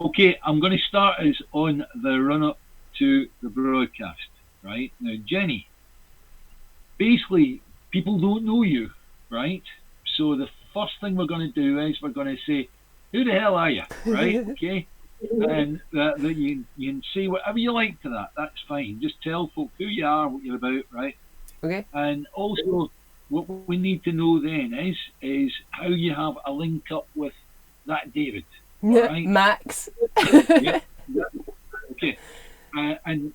Okay, I'm going to start us on the run up to the broadcast. Right now, Jenny. Basically, people don't know you, right? So the first thing we're going to do is we're going to say, "Who the hell are you?" Right? Okay, and that you can say whatever you like to that. That's fine. Just tell folk who you are, what you're about, right? Okay. And also, what we need to know then is how you have a link up with that David. All right. Max. Yep. Okay. And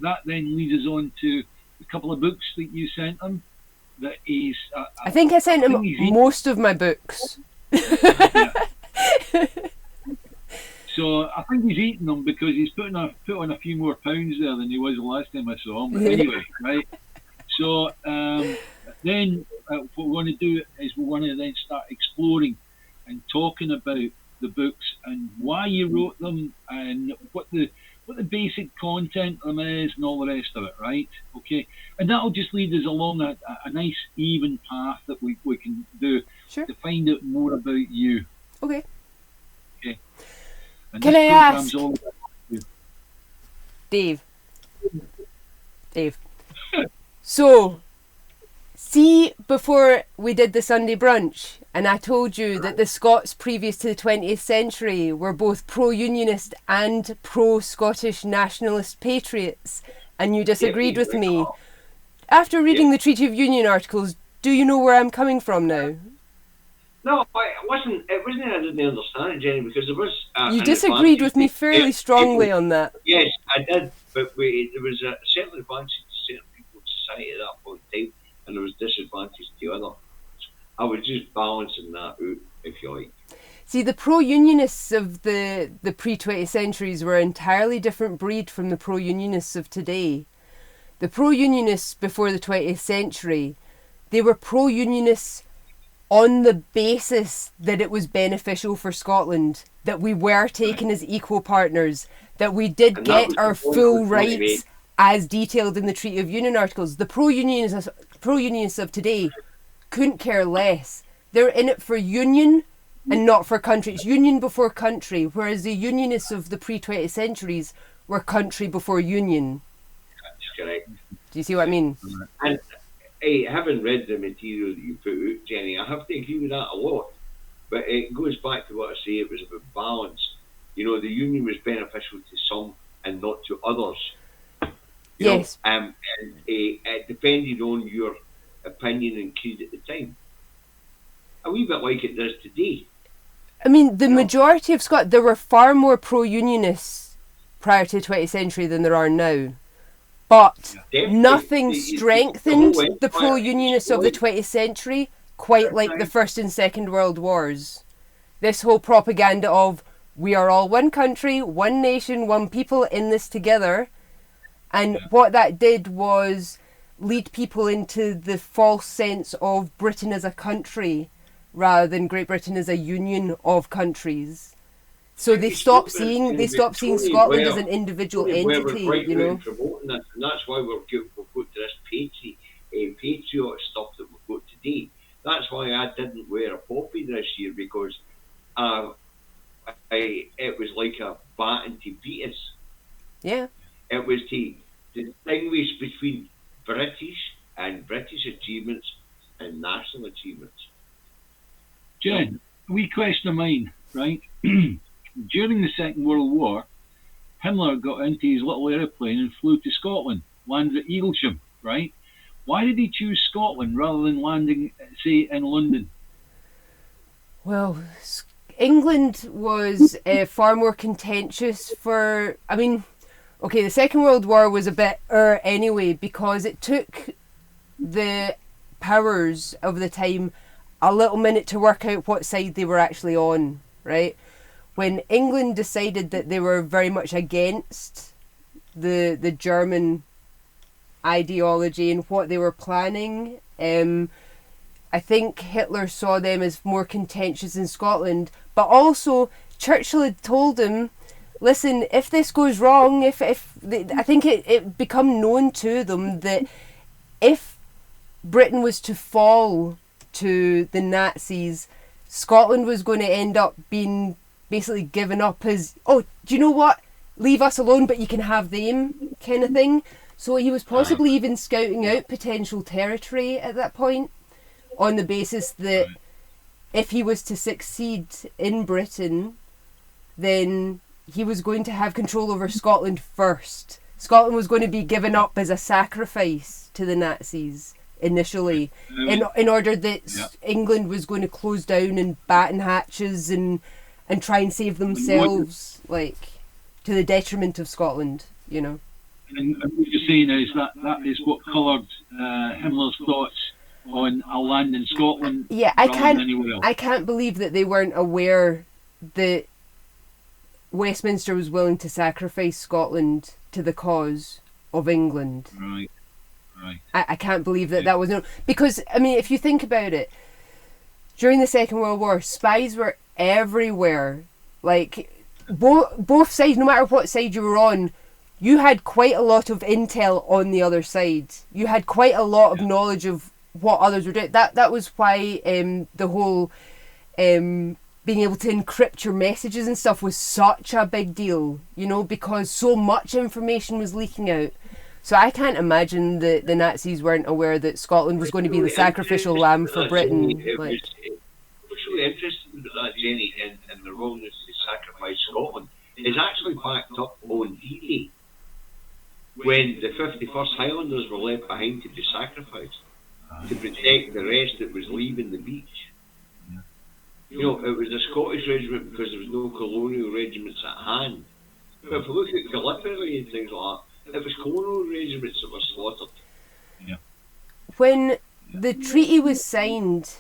that then leads us on to a couple of books that you sent him. That he's, I think I sent I him think he's most of my books. yeah. So I think he's eating them because he's put on a few more pounds there than he was the last time I saw him. But anyway, right. So then what we want to do is we want to then start exploring and talking about the books and why you wrote them and what the basic content of them is and all the rest of it, right? Okay, and that'll just lead us along a nice even path that we can do Sure. to find out more about you. Okay. Okay, and Can this I program's ask, all about you. Dave? So, see, before we did the Sunday brunch, and I told you that the Scots previous to the 20th century were both pro-unionist and pro-Scottish nationalist patriots, and you disagreed with me. After reading the Treaty of Union articles, do you know where I'm coming from now? No, it wasn't. It wasn't. I didn't understand it, Jenny, because there was. You disagreed with me fairly strongly on that. Yes, I did, but there was a certain advantage to certain people in society at that point in time, and there was disadvantage to others. I was just balancing that out, if you like. See, the pro-unionists of the pre-20th centuries were an entirely different breed from the pro-unionists of today. The pro-unionists before the 20th century, they were pro-unionists on the basis that it was beneficial for Scotland, that we were taken as equal partners, that we did get our full rights as detailed in the Treaty of Union articles. The pro-unionists of today couldn't care less. They're in it for union and not for country. It's union before country, whereas the unionists of the pre-20th centuries were country before union. That's correct. Do you see what I mean? And having read the material that you put out, Jenny, I have to agree with that a lot. But it goes back to what I say, it was about balance. You know, the union was beneficial to some and not to others. Yes. And it depended on your opinion and creed at the time. A wee bit like it does today. I mean, the majority of Scotland, there were far more pro-unionists prior to the 20th century than there are now. But nothing strengthened the pro-unionists of the 20th century quite like the First and Second World Wars. This whole propaganda of, we are all one country, one nation, one people in this together. And what that did was lead people into the false sense of Britain as a country rather than Great Britain as a union of countries. So they stopped seeing Scotland as an individual entity, you know. And that's why we've got this patriot stuff that we've got today. That's why I didn't wear a poppy this year, because it was like a baton to beat us. Yeah. It was to distinguish between British achievements and national achievements. Jen, a wee question of mine, right? During the Second World War, Himmler got into his little aeroplane and flew to Scotland, landed at Eaglesham, right? Why did he choose Scotland rather than landing, say, in London? Well, England was far more contentious for... I mean, okay, the Second World War was a bit anyway, because it took the powers of the time a little minute to work out what side they were actually on, right? When England decided that they were very much against the German ideology and what they were planning, I think Hitler saw them as more contentious in Scotland. But also, Churchill had told him, listen, if this goes wrong, I think it become known to them that if Britain was to fall to the Nazis, Scotland was going to end up being basically given up as, oh, do you know what? Leave us alone, but you can have them, kind of thing. So he was possibly even scouting out potential territory at that point, on the basis that if he was to succeed in Britain, then he was going to have control over Scotland first. Scotland was going to be given up as a sacrifice to the Nazis initially, in order that England was going to close down and batten hatches and try and save themselves, like, to the detriment of Scotland, you know. And what you're saying is that is what coloured Himmler's thoughts on a land in Scotland. Yeah, I can't believe that they weren't aware that Westminster was willing to sacrifice Scotland to the cause of England. Right. I can't believe that was known. Because, I mean, if you think about it, during the Second World War, spies were everywhere. Like, both sides, no matter what side you were on, you had quite a lot of intel on the other side. You had quite a lot of knowledge of what others were doing. That was why the whole being able to encrypt your messages and stuff was such a big deal, you know, because so much information was leaking out. So I can't imagine that the Nazis weren't aware that Scotland was going to be the sacrificial lamb for Britain. It was really interesting about that, Jenny, and the willingness to sacrifice Scotland is actually backed up on D-Day, when the 51st Highlanders were left behind to be sacrificed to protect the rest that was leaving the beach. You know, it was a Scottish regiment because there was no colonial regiments at hand. But if we look at Gallipoli and things like that, it was colonial regiments that were slaughtered. Yeah. When the treaty was signed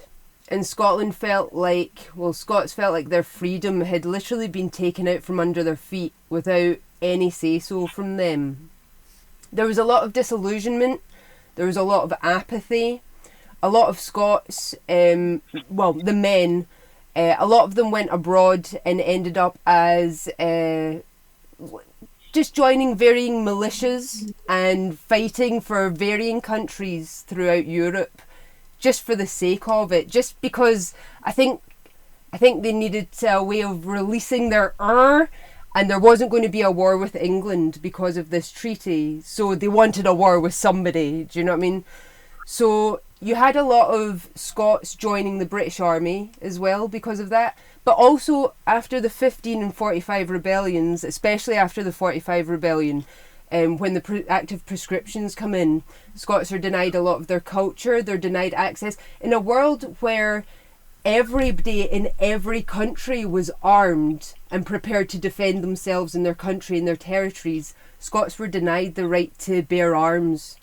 and Scotland felt like, well, Scots felt like their freedom had literally been taken out from under their feet without any say-so from them, there was a lot of disillusionment, there was a lot of apathy. A lot of Scots, the men, a lot of them went abroad and ended up as just joining varying militias and fighting for varying countries throughout Europe, just for the sake of it, just because I think they needed a way of releasing their and there wasn't going to be a war with England because of this treaty, so they wanted a war with somebody, do you know what I mean? So you had a lot of Scots joining the British Army as well because of that, but also after the 15 and 45 rebellions, especially after the 45 rebellion, when the active prescriptions come in, Scots are denied a lot of their culture, they're denied access. In a world where everybody in every country was armed and prepared to defend themselves and their country and their territories, Scots were denied the right to bear arms.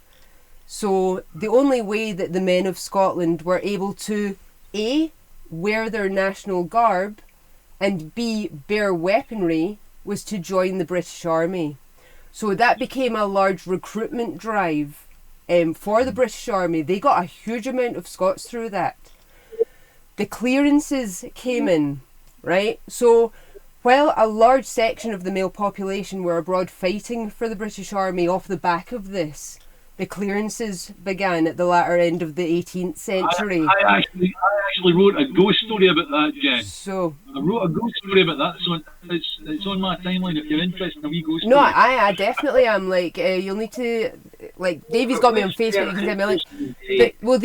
So the only way that the men of Scotland were able to A, wear their national garb, and B, bear weaponry, was to join the British Army. So that became a large recruitment drive for the British Army. They got a huge amount of Scots through that. The clearances came in, right? So while a large section of the male population were abroad fighting for the British Army off the back of this, the clearances began at the latter end of the 18th century. I actually wrote a ghost story about that, Jen. So I wrote a ghost story about that, so it's on my timeline if you're interested in a wee ghost story. no, I definitely am. Like, you'll need to, like, Davies got me on Facebook. You can send me a link. But, well,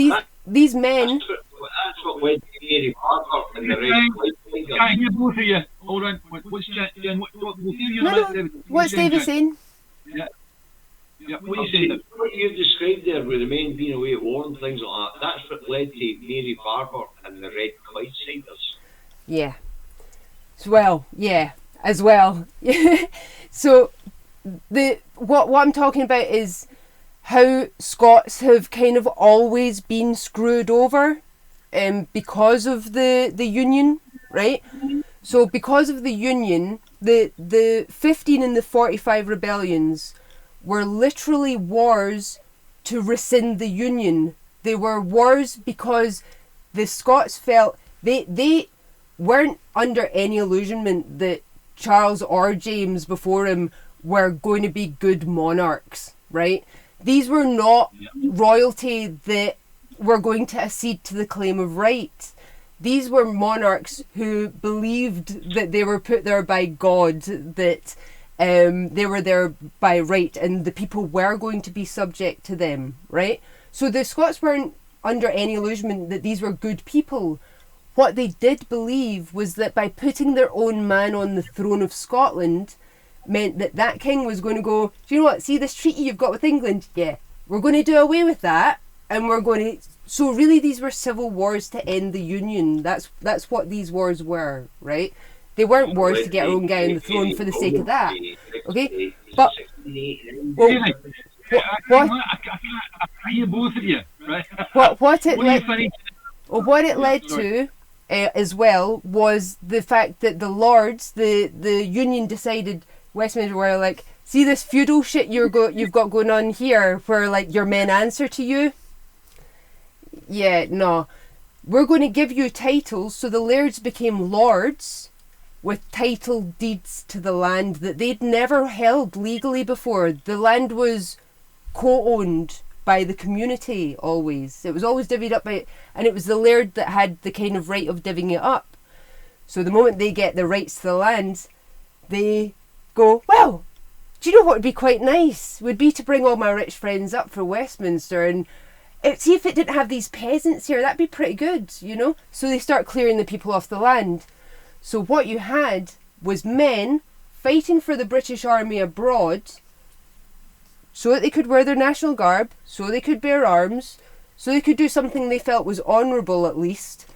these men. That's what went to Mary Parker and the rest. Can't hear both of you. Hold on. What's Jen? We'll hear you. No. What's Davies saying? Yeah, what are you saying? What you described there with the men being away at war and things like that, that's what led to Mary Barber and the Red Clydesiders. Yeah. As well. So what I'm talking about is how Scots have kind of always been screwed over because of the Union, right? So because of the Union, the 15 and the 45 rebellions were literally wars to rescind the Union. They were wars because the Scots felt they weren't under any illusionment that Charles or James before him were going to be good monarchs, right? These were not royalty that were going to accede to the claim of right. these were monarchs who believed that they were put there by God, that they were there by right, and the people were going to be subject to them, right? So the Scots weren't under any illusion that these were good people. What they did believe was that by putting their own man on the throne of Scotland meant that that king was going to go, do you know what, see this treaty you've got with England? Yeah, we're going to do away with that, and we're going to... So really these were civil wars to end the Union. That's what these wars were, right? They weren't wars to get our own guy on the throne for the sake of that. Okay? But... Well, I hear both of you, right? What it led to as well was the fact that the Lords, the Union decided, Westminster were like, see this feudal shit you've got going on here, where like your men answer to you? Yeah, no. We're going to give you titles, so the lairds became lords with title deeds to the land that they'd never held legally before. The land was co-owned by the community always. It was always divvied up by, and it was the laird that had the kind of right of divvying it up. So the moment they get the rights to the land, they go, well, do you know what would be quite nice? Would be to bring all my rich friends up for Westminster and see if it didn't have these peasants here, that'd be pretty good, you know? So they start clearing the people off the land. So what you had was men fighting for the British Army abroad so that they could wear their national garb, so they could bear arms, so they could do something they felt was honourable at least.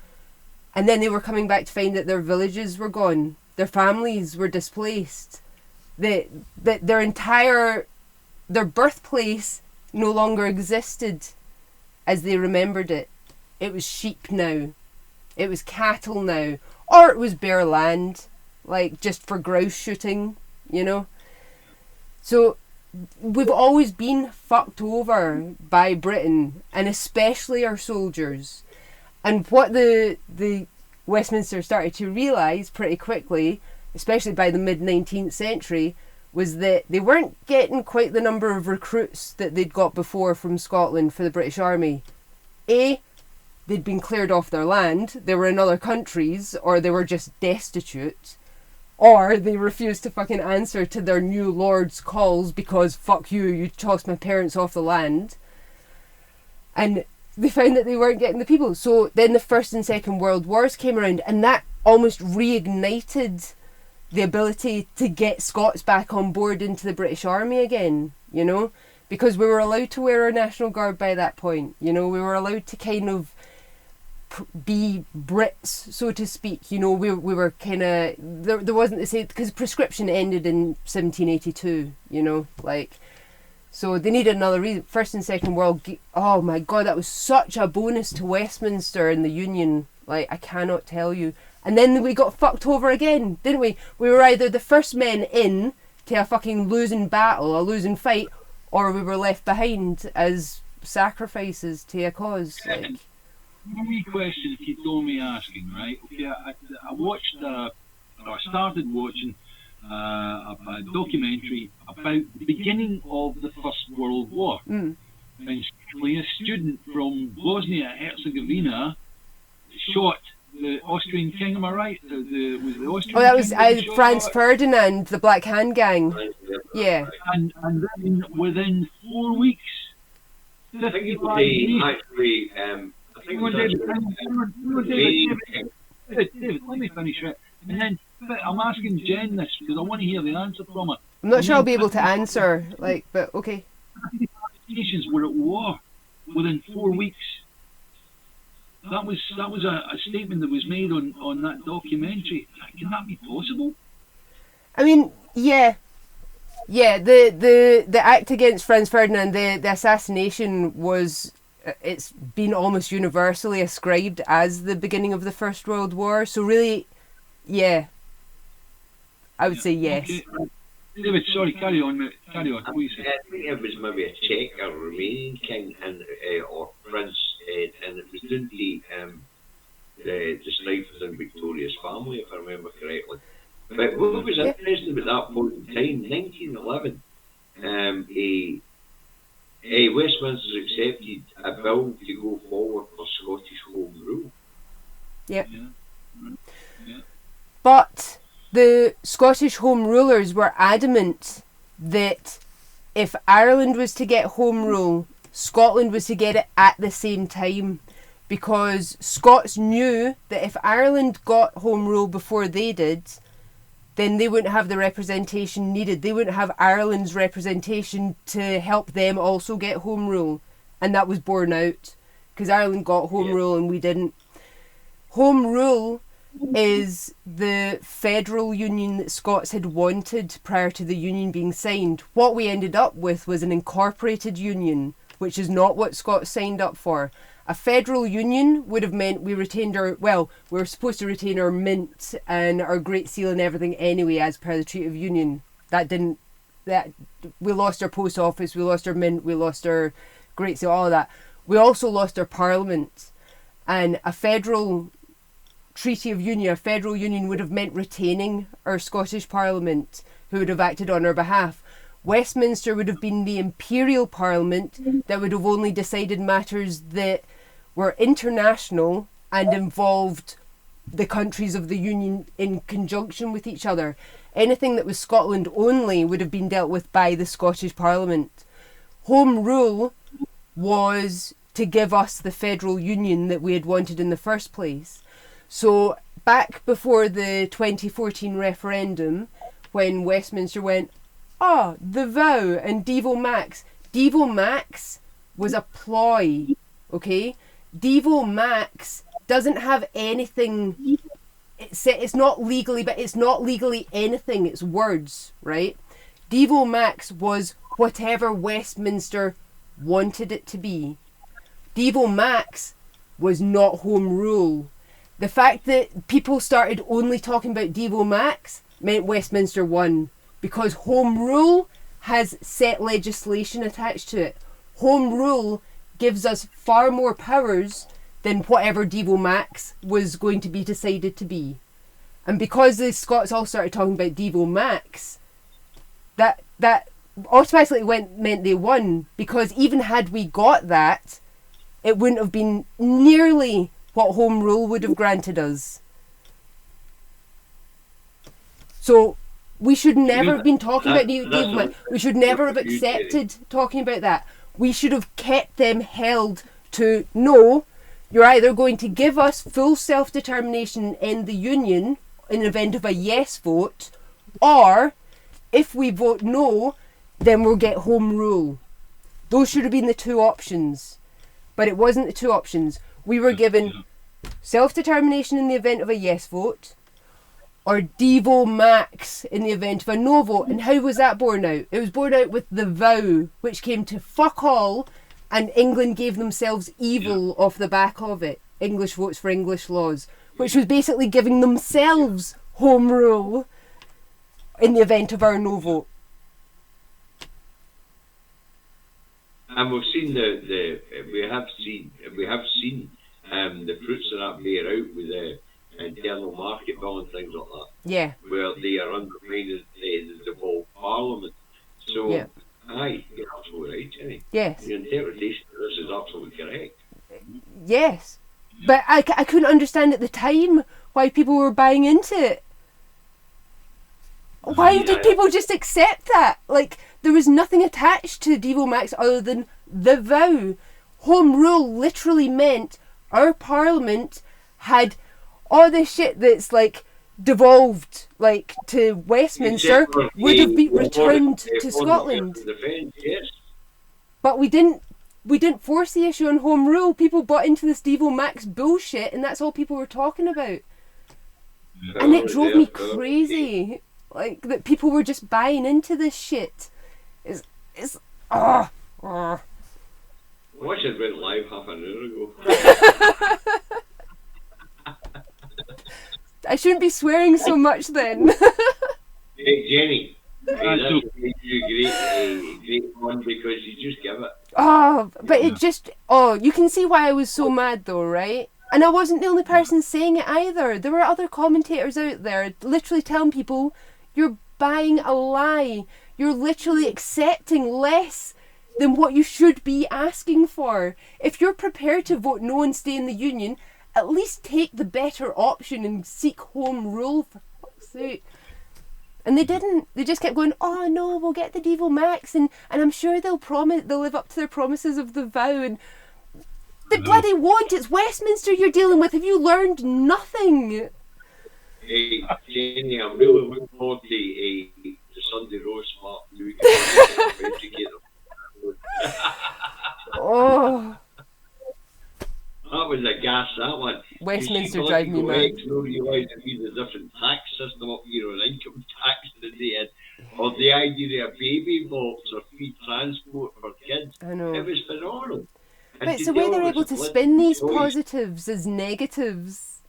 And then they were coming back to find that their villages were gone, their families were displaced, that their birthplace no longer existed as they remembered it. It was sheep now. It was cattle now. Or it was bare land, like just for grouse shooting, you know. So we've always been fucked over by Britain, and especially our soldiers. And what the Westminster started to realise pretty quickly, especially by the mid-19th century, was that they weren't getting quite the number of recruits that they'd got before from Scotland for the British Army. A, they'd been cleared off their land, they were in other countries, or they were just destitute, or they refused to fucking answer to their new lord's calls because fuck you tossed my parents off the land. And they found that they weren't getting the people. So then the First and Second World Wars came around, and that almost reignited the ability to get Scots back on board into the British Army again, you know, because we were allowed to wear our national garb by that point, you know, we were allowed to kind of be Brits, so to speak, you know, we were kind of, there wasn't the same, because prescription ended in 1782, you know, like, so they needed another reason. First and Second World, oh my god, that was such a bonus to Westminster and the Union, like, I cannot tell you. And then we got fucked over again, didn't we? We were either the first men in to a fucking losing battle, a losing fight, or we were left behind as sacrifices to a cause. Like, wee question, if you don't me asking, right? Okay, I watched, or I started watching a documentary about the beginning of the First World War. And simply a student from Bosnia-Herzegovina shot the Austrian king, am I right? Was the Austrian that was king Franz Ferdinand, the Black Hand Gang. Yeah. And then within 4 weeks, I think it was actually, David, let me finish it. And then I'm asking Jen this because I want to hear the answer from her. I'm not sure I'll be able to answer, like, but okay. Nations were at war within 4 weeks. That was a statement that was made on that documentary. Can that be possible? I mean, yeah. The act against Franz Ferdinand, the assassination was, it's been almost universally ascribed as the beginning of the First World War. So really, yeah, I would say yes. Okay. David, sorry, carry on, mate. Carry on. I think it was maybe a Czech or Romanian king or prince, and it was due to the strife within Victoria's family, if I remember correctly. But what was interesting about that point in time, 1911, Westminster accepted a bill to go forward for Scottish Home Rule. Yep. Yeah. Right. Yeah. But the Scottish Home Rulers were adamant that if Ireland was to get Home Rule, Scotland was to get it at the same time. Because Scots knew that if Ireland got Home Rule before they did, then they wouldn't have the representation needed. They wouldn't have Ireland's representation to help them also get Home Rule. And that was borne out. Because Ireland got Home Rule and we didn't. Home Rule is the federal union that Scots had wanted prior to the union being signed. What we ended up with was an incorporated union, which is not what Scots signed up for. A federal union would have meant we retained our, well, we were supposed to retain our mint and our Great Seal and everything anyway as per the Treaty of Union. We lost our post office, we lost our mint, we lost our Great Seal, all of that. We also lost our parliament. And a federal Treaty of Union, a federal union would have meant retaining our Scottish Parliament, who would have acted on our behalf. Westminster would have been the imperial parliament that would have only decided matters that were international and involved the countries of the union in conjunction with each other. Anything that was Scotland only would have been dealt with by the Scottish Parliament. Home Rule was to give us the federal union that we had wanted in the first place. So back before the 2014 referendum, when Westminster went, the vow and Devo Max. Devo Max was a ploy, okay? Devo Max doesn't have anything, it's not legally, but it's not legally anything, it's words, right? Devo Max was whatever Westminster wanted it to be. Devo Max was not Home Rule. The fact that people started only talking about Devo Max meant Westminster won. Because Home Rule has set legislation attached to it. Home Rule gives us far more powers than whatever Devo Max was going to be decided to be. And because the Scots all started talking about Devo Max, that automatically meant they won. Because even had we got that, it wouldn't have been nearly what Home Rule would have granted us. So we should never have been talking about Devo Max. We should never have accepted talking about that. We should have kept them held to, no, you're either going to give us full self-determination in the union in the event of a yes vote, or if we vote no, then we'll get Home Rule. Those should have been the two options. But it wasn't the two options. We were given self-determination in the event of a yes vote, or Devo Max in the event of a no vote. And how was that borne out? It was borne out with the vow, which came to fuck all, and England gave themselves evil off the back of it. English votes for English laws, which was basically giving themselves Home Rule in the event of our no vote. And we've seen we have seen the fruits of that bear out with the internal market bill and things like that. Yeah. Where they are undermining the whole parliament. So, aye, you're absolutely right, Jenny. Yes. Your interpretation of this is absolutely correct. Yes. But I couldn't understand at the time why people were buying into it. Why did people just accept that? Like, there was nothing attached to Devo Max other than the vow. Home Rule literally meant our parliament had all this shit that's like devolved like to Westminster would have been returned to Scotland. But we didn't force the issue on Home Rule. People bought into this Devo Max bullshit, and that's all people were talking about. And it drove me crazy. Like, that people were just buying into this shit. Watch it went live half an hour ago. I shouldn't be swearing so much then. Hey, Jenny. That's a great one because you just give it. But it just... you can see why I was so mad though, right? And I wasn't the only person saying it either. There were other commentators out there literally telling people, you're buying a lie. You're literally accepting less than what you should be asking for. If you're prepared to vote no and stay in the union, at least take the better option and seek home rule, for fuck's sake. And they didn't. They just kept going, oh no, we'll get the Devo Max, and I'm sure they'll live up to their promises of the vow, and they bloody won't. It's Westminster you're dealing with. Have you learned nothing? Hey, Jenny, I'm really looking forward to the Sunday roast, Mark. You can educate them. Oh. That was a gas, that one. Westminster drive me mad. No realise that we had a different tax system up here on income tax than they had. Or the idea of baby vaults or free transport for kids. I know. It was phenomenal. And But it's the way they're able to spin these positives as negatives.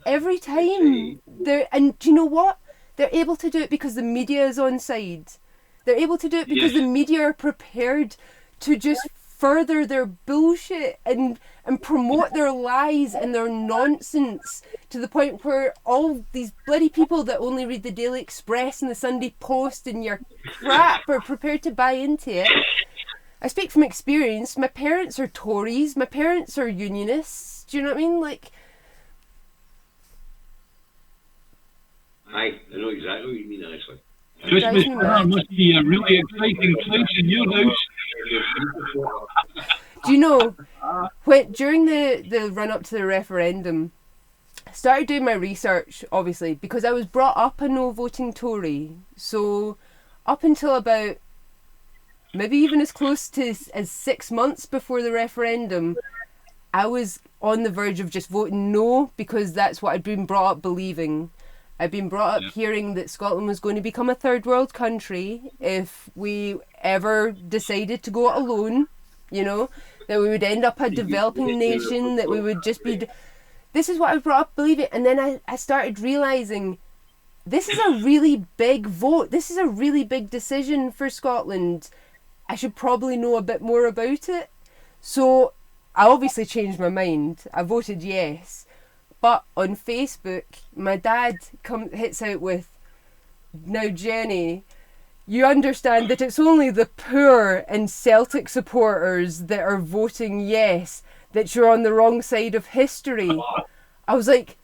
Every time. And do you know what? They're able to do it because the media is on side. They're able to do it because the media are prepared to just further their bullshit and promote their lies and their nonsense to the point where all these bloody people that only read the Daily Express and the Sunday Post and your crap are prepared to buy into it. I speak from experience. My parents are Tories. My parents are unionists. Do you know what I mean? Like, Aye, I know exactly what you mean, actually. Christmas time must be a really exciting place in your house. do you know, during the run-up to the referendum, I started doing my research, obviously, because I was brought up a no-voting Tory. So up until about maybe even as close to as 6 months before the referendum, I was on the verge of just voting no, because that's what I'd been brought up believing. I'd been brought up hearing that Scotland was going to become a third world country if we ever decided to go it alone, you know, that we would end up a developing nation, that we would just be... This is what I was brought up believing. And then I started realising this is a really big vote. This is a really big decision for Scotland. I should probably know a bit more about it. So I obviously changed my mind. I voted yes. But on Facebook, my dad hits out with, now Jenny, you understand that it's only the poor and Celtic supporters that are voting yes, that you're on the wrong side of history. I was like,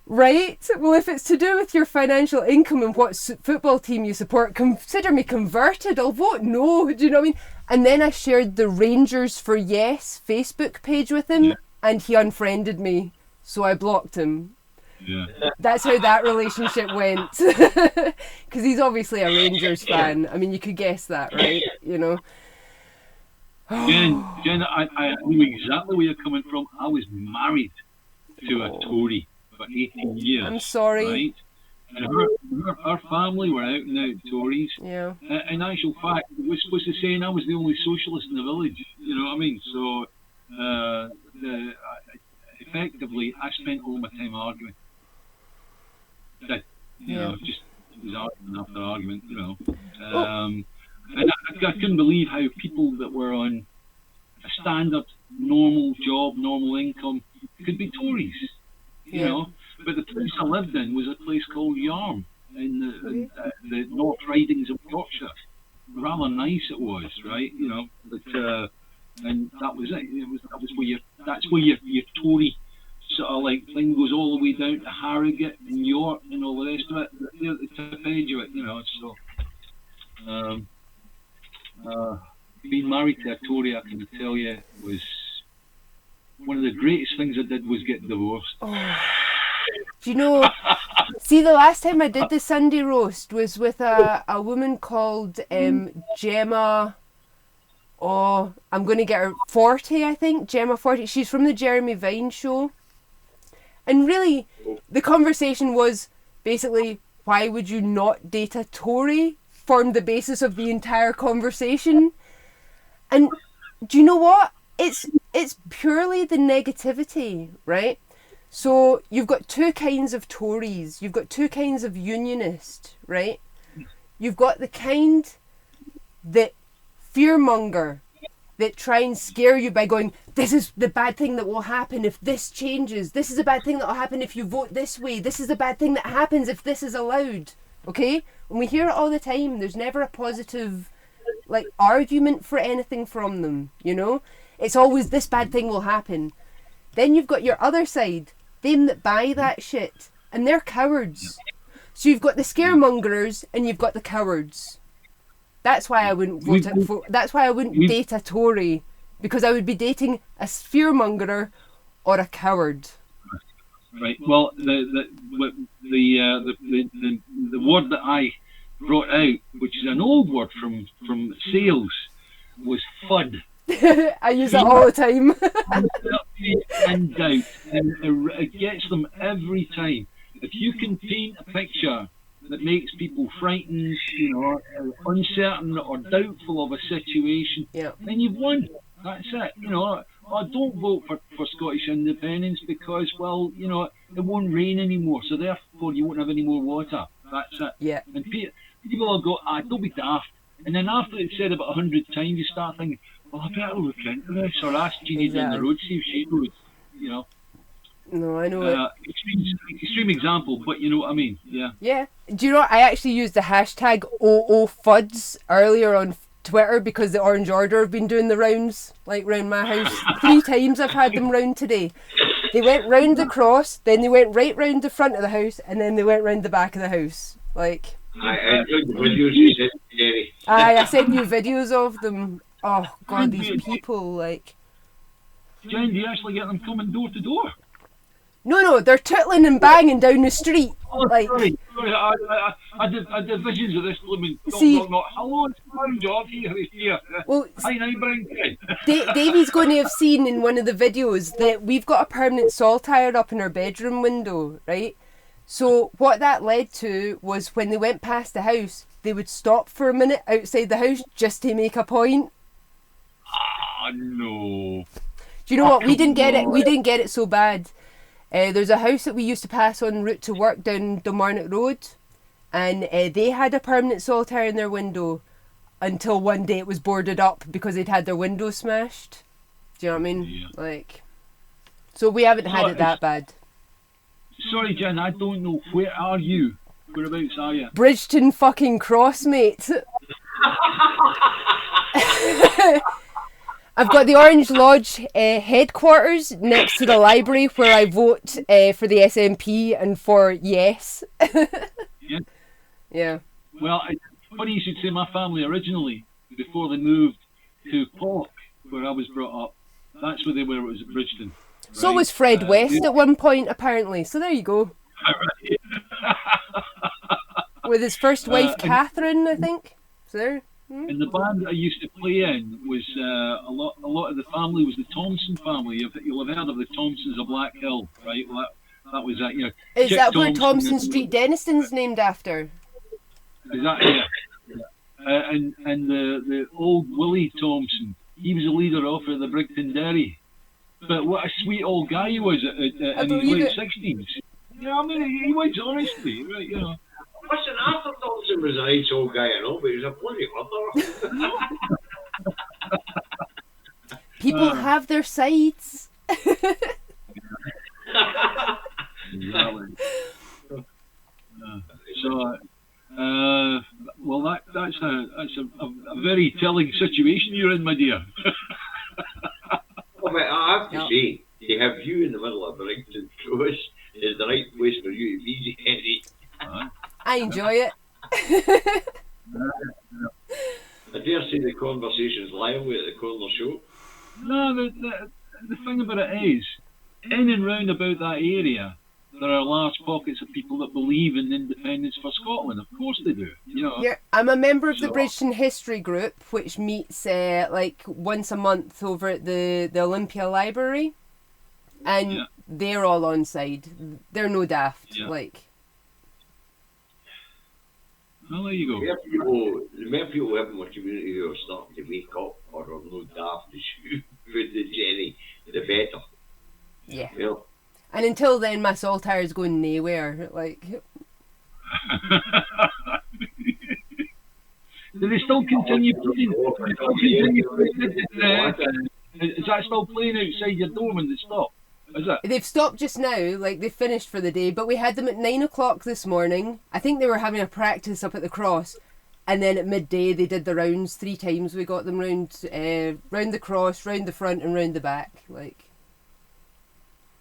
right? Well, if it's to do with your financial income and what football team you support, consider me converted. I'll vote no. Do you know what I mean? And then I shared the Rangers for Yes Facebook page with him. And he unfriended me, so I blocked him. Yeah. That's how that relationship went. Because he's obviously a Rangers fan. I mean, you could guess that, right? You know. Jen, I know exactly where you're coming from. I was married to a Tory for 18 years. I'm sorry. Right? And her family were out and out Tories. Yeah. In actual fact, it was supposed to say I was the only socialist in the village. You know what I mean? So... effectively, I spent all my time arguing. You know, just it was argument after argument, you know. And I couldn't believe how people that were on a standard, normal job, normal income, could be Tories, you know. But the place I lived in was a place called Yarm in the North Ridings of Yorkshire. Rather nice it was, right? You know, but and that was it. That's where your Tory sort of like thing goes all the way down to Harrogate and York and all the rest of it. They're at the tip edge of it, you know. So, being married to a Tory, I can tell you, was one of the greatest things I did was get divorced. Oh. Do you know? See, the last time I did the Sunday roast was with a woman called Gemma. Oh, I'm going to get her 40, I think. Gemma 40. She's from the Jeremy Vine show. And really, the conversation was basically, why would you not date a Tory? Formed the basis of the entire conversation. And do you know what? It's purely the negativity, right? So you've got two kinds of Tories. You've got two kinds of unionists, right? You've got the kind that fearmonger, that try and scare you by going, this is the bad thing that will happen if this changes. This is a bad thing that will happen if you vote this way. This is the bad thing that happens if this is allowed. Okay? And we hear it all the time. There's never a positive, like, argument for anything from them, you know? it's always this bad thing will happen. Then you've got your other side, them that buy that shit, and they're cowards. So you've got the scaremongers and you've got the cowards. That's why I wouldn't vote. That's why I wouldn't date a Tory, because I would be dating a fearmonger or a coward. Right. Well, the word that I brought out, which is an old word from sales, was FUD. I use that all the time. And doubt, and it gets them every time. If you can paint a picture that makes people frightened, uncertain or doubtful of a situation, then you've won. That's it. I don't vote for Scottish independence because, well, it won't rain anymore, so therefore you won't have any more water. That's it. Yeah. And people will go, don't be daft. And then after it's said about 100 times, you start thinking, well, I better look into this, or ask Jeannie down the road, see if she knows, No, I know it. Extreme example, but you know what I mean, yeah. Yeah. Do you know, I actually used the hashtag #OOFUDs earlier on Twitter because the Orange Order have been doing the rounds, like round my house. 3 times I've had them round today. They went round the cross, then they went right round the front of the house, and then they went round the back of the house. Like, I enjoyed the videos you sent, Jenny. I sent you videos of them. Oh God, these people, like. Jen, do you actually get them coming door to door? No, they're tootling and banging down the street. Oh, like, sorry. I did visions of this blooming knock. Hello, it's my job here. Well, Hi, Brian. Davies going to have seen in one of the videos that we've got a permanent saltire up in our bedroom window, right? So what that led to was when they went past the house, they would stop for a minute outside the house just to make a point. Ah, no. Do you know what? We didn't get it. We didn't get it so bad. There's a house that we used to pass en route to work down Kilmarnock Road, and they had a permanent solitaire in their window until one day it was boarded up because they'd had their window smashed. Do you know what I mean? Yeah. Like, so we haven't had it that bad. Sorry, Jen, I don't know. Where are you? Whereabouts are you? Bridgeton fucking Cross, mate. I've got the Orange Lodge headquarters next to the library where I vote for the SNP and for Yes. Yeah. Yeah. Well, it's funny you should say my family originally, before they moved to Cork, where I was brought up. That's where they were, it was at Bridgeton. Right? So was Fred West at one point, apparently. So there you go. With his first wife, Catherine, I think. So there. And the band I used to play in was a lot of the family was the Thompson family. You'll have heard of the Thompsons of Black Hill, right? Well, that was that. Is Chick that where Thompson, Thompson Street Denniston's named after? Is that and the old Willie Thompson, he was a leader of the Brigton Derry. But what a sweet old guy he was in his late 60s. Yeah, I mean, he was honestly, right, Listen, Arthur Thompson was a nice old guy, but he was a bloody murderer. People have their sides. Well, that's a very telling situation you're in, my dear. Well, I have to say, to have you in the middle of Bridgeton Cross is the right place for you to be, Jenny. I enjoy it. I dare say the conversation's lively at the corner show. No, the thing about it is, in and round about that area, there are large pockets of people that believe in independence for Scotland. Of course they do. Yeah, I'm a member of the Bridgeton History Group, which meets like once a month over at the Olympia Library, and they're all on side. They're no daft. Yeah. Like. Well, there you go. The more people have in my community who are starting to wake up or are no daft as you with the Jenny, the better. Yeah. Well, and until then, my saltire's going nowhere. Like. Do they still continue playing? Is that still playing outside your door when they stop? Is it? They've stopped just now, like they finished for the day, but we had them at 9 o'clock this morning. I think they were having a practice up at the cross, And then at midday they did the rounds 3 times. We got them round the cross, round the front, and round the back. Like,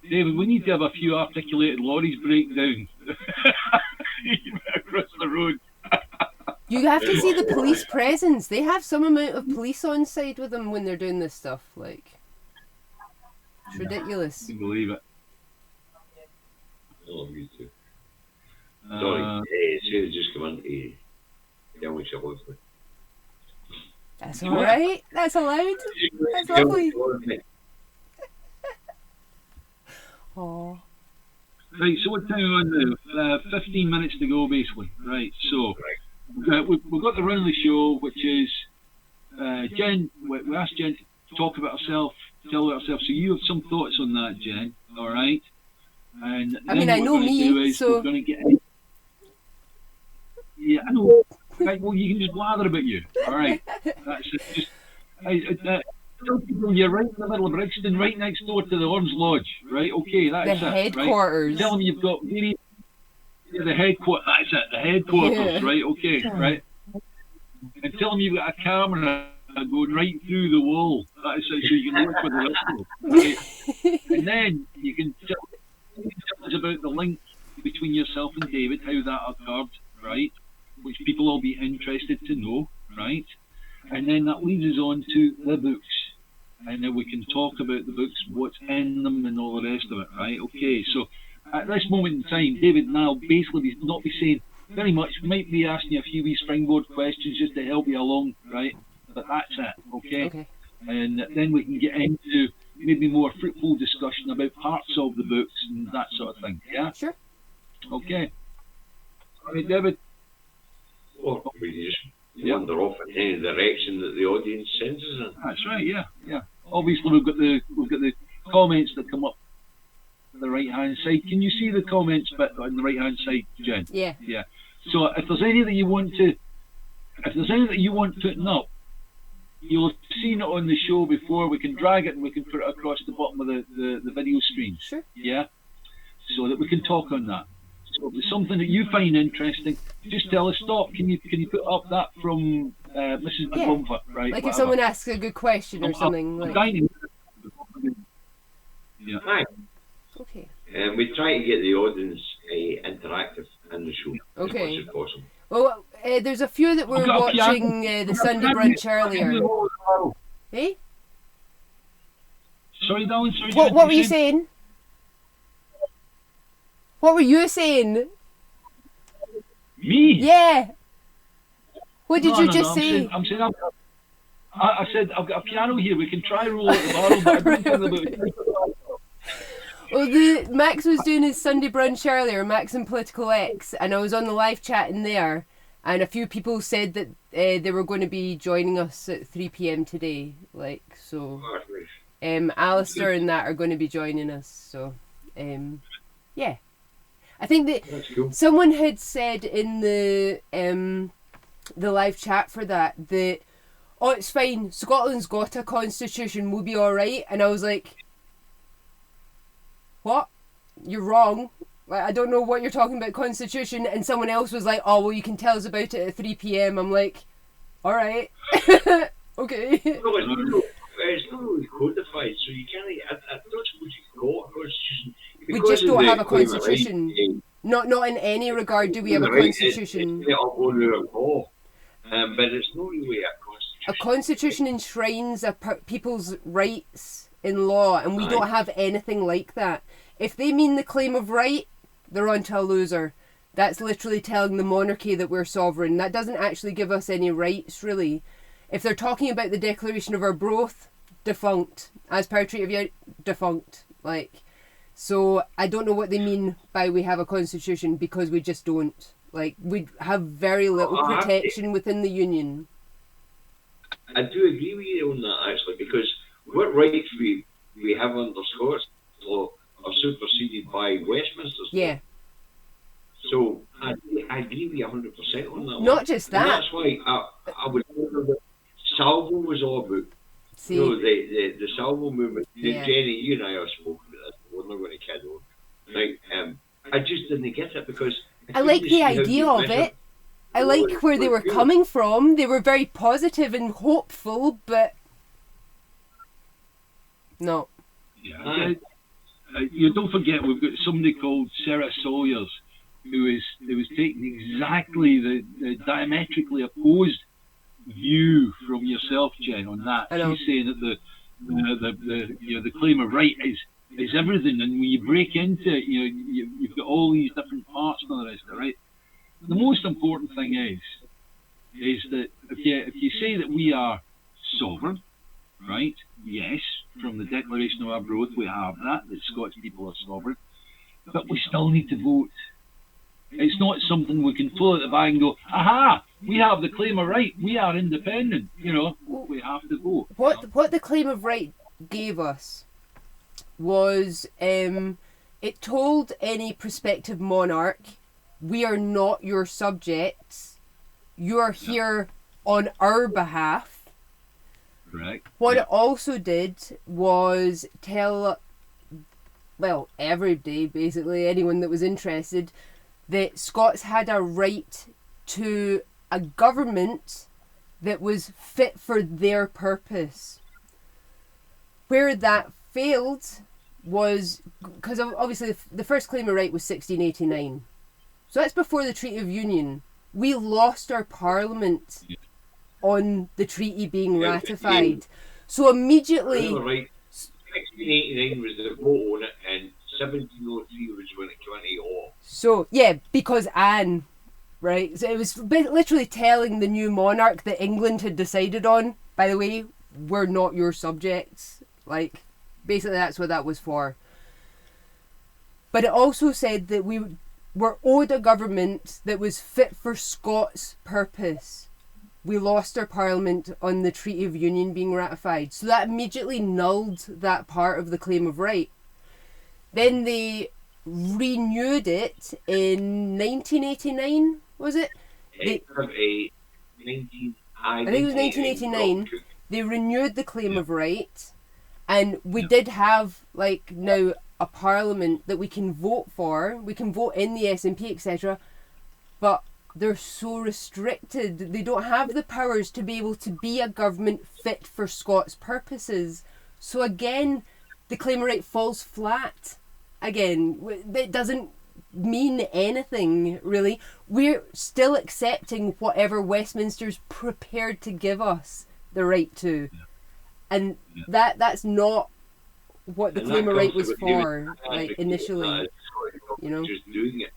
David, we need to have a few articulated lorries break down across the road. you have to see the police presence. They have some amount of police on side with them when they're doing this stuff. Like, it's ridiculous. I can believe it. Oh, me too. Sorry, Sarah just come on to tell me she loves me. That's all right. That's allowed. That's lovely. Aww. Right, so what time are we on now? 15 minutes to go, basically. Right, so we've got the run of the show, which is Jen. We asked Jen to talk about herself, tell about herself. So you have some thoughts on that, Jen. All right. And I mean, I know me, so we're going to get in. Yeah, I know. Right, well, you can just blather about you. All right. That's it. Just tell people you're right in the middle of Brixton, right next door to the Horns Lodge. Right. Okay, that's the it. headquarters. Right? Tell them you've got the headquarters. That's it. The headquarters. Yeah. Right. Okay. Right. And tell them you've got a camera going right through the wall. That's it. So you can look for the rest. Right. And then you can tell us about the link between yourself and David, how that occurred, right? Which people will be interested to know, right? And then that leads us on to the books. And then we can talk about the books, what's in them, and all the rest of it, right? Okay, so at this moment in time, David and I'll basically not be saying very much. We might be asking you a few wee springboard questions just to help you along, right? But that's it, okay? And then we can get into maybe more fruitful discussion about parts of the books and that sort of thing, yeah? Sure. Okay. All right, David. Or we just wander off in any direction that the audience sends us in. That's right, yeah. Obviously, we've got the comments that come up on the right hand side. Can you see the comments bit on the right hand side, Jen? Yeah. Yeah. So if there's any that you want putting up, you'll have seen it on the show before. We can drag it and we can put it across the bottom of the video screen. Sure. Yeah. So that we can talk on that. So if there's something that you find interesting, just tell us. Stop. Can you put up that from Mrs. McComfort, right? Like whatever. if someone asks a good question or something. Yeah. Right. Okay. And we try to get the audience interactive in the show as much as possible. Well, there's a few that were watching the Sunday brunch earlier. Hey? Sorry, darling. Sorry. What were you saying? What were you saying? Me? Yeah. What did you just say? I said I've got a piano here. We can try roll at the barrel, but I don't think about. Well, Max was doing his Sunday brunch earlier, Max and Political X, and I was on the live chat in there, and a few people said that they were going to be joining us at 3 p.m. today. Like, so, Alistair and that are going to be joining us. So, yeah. I think that someone had said in the live chat for that, oh, it's fine, Scotland's got a constitution, we'll be alright. And I was like, what? You're wrong. Like, I don't know what you're talking about, constitution. And someone else was like, oh, well, you can tell us about it at 3 p.m. I'm like, alright. Okay. It's not really codified, so you can't. I don't suppose you've got a constitution. We just don't have a constitution. Not in any regard do we have a constitution. But it's not really a constitution. A constitution enshrines people's rights in law, and we don't have anything like that. If they mean the claim of right, they're onto a loser. That's literally telling the monarchy that we're sovereign. That doesn't actually give us any rights, really. If they're talking about the Declaration of Arbroath, defunct. As per Treaty of Union, defunct. Like, so I don't know what they mean by we have a constitution, because we just don't. Like, we have very little protection within the Union. I do agree with you on that, actually, because what rights we have under Scots law are superseded by Westminster's law. Yeah. So I agree with you 100% on that. Not just that. And that's why I would wonder what Salvo was all about. See? You know, the Salvo movement. Yeah. Jenny, you and I have spoken about this. We're not going to kid on. Right? I just didn't get it because I like the idea of it. I like where they were coming from. They were very positive and hopeful, but no. Yeah. You don't forget we've got somebody called Sarah Sawyers who was taking exactly the diametrically opposed view from yourself, Jen, on that. She's saying that the claim of right is everything, and when you break into it, you've got all these different parts and all the rest of it, right? The most important thing is that if you say that we are sovereign, right? Yes, from the Declaration of Arbroath we have that Scots people are sovereign, but we still need to vote. It's not something we can pull out the bag and go, aha, we have the claim of right, we are independent, we have to vote. What the claim of right gave us was it told any prospective monarch, we are not your subjects, you are here on our behalf. Correct. What it also did was tell, everybody, basically, anyone that was interested, that Scots had a right to a government that was fit for their purpose. Where that failed was, because obviously the first claim of right was 1689. So that's before the Treaty of Union. We lost our parliament on the treaty being ratified. So immediately... 1689 was the vote on it, and 1703 was when it came into law. So, yeah, because Anne, right? So it was literally telling the new monarch that England had decided on, by the way, we're not your subjects. Like, basically that's what that was for. But it also said that we were owed a government that was fit for Scots' purpose. We lost our parliament on the Treaty of Union being ratified. So that immediately nulled that part of the claim of right. Then they renewed it in 1989, was it? I think it was 1989. They renewed the claim of right, and we did have now a parliament that we can vote for. We can vote in the SNP, etc. But they're so restricted. They don't have the powers to be able to be a government fit for Scots purposes. So again, the claim of right falls flat. Again, it doesn't mean anything, really. We're still accepting whatever Westminster's prepared to give us the right to. And that's not what the claim of right was for, initially. Just doing it.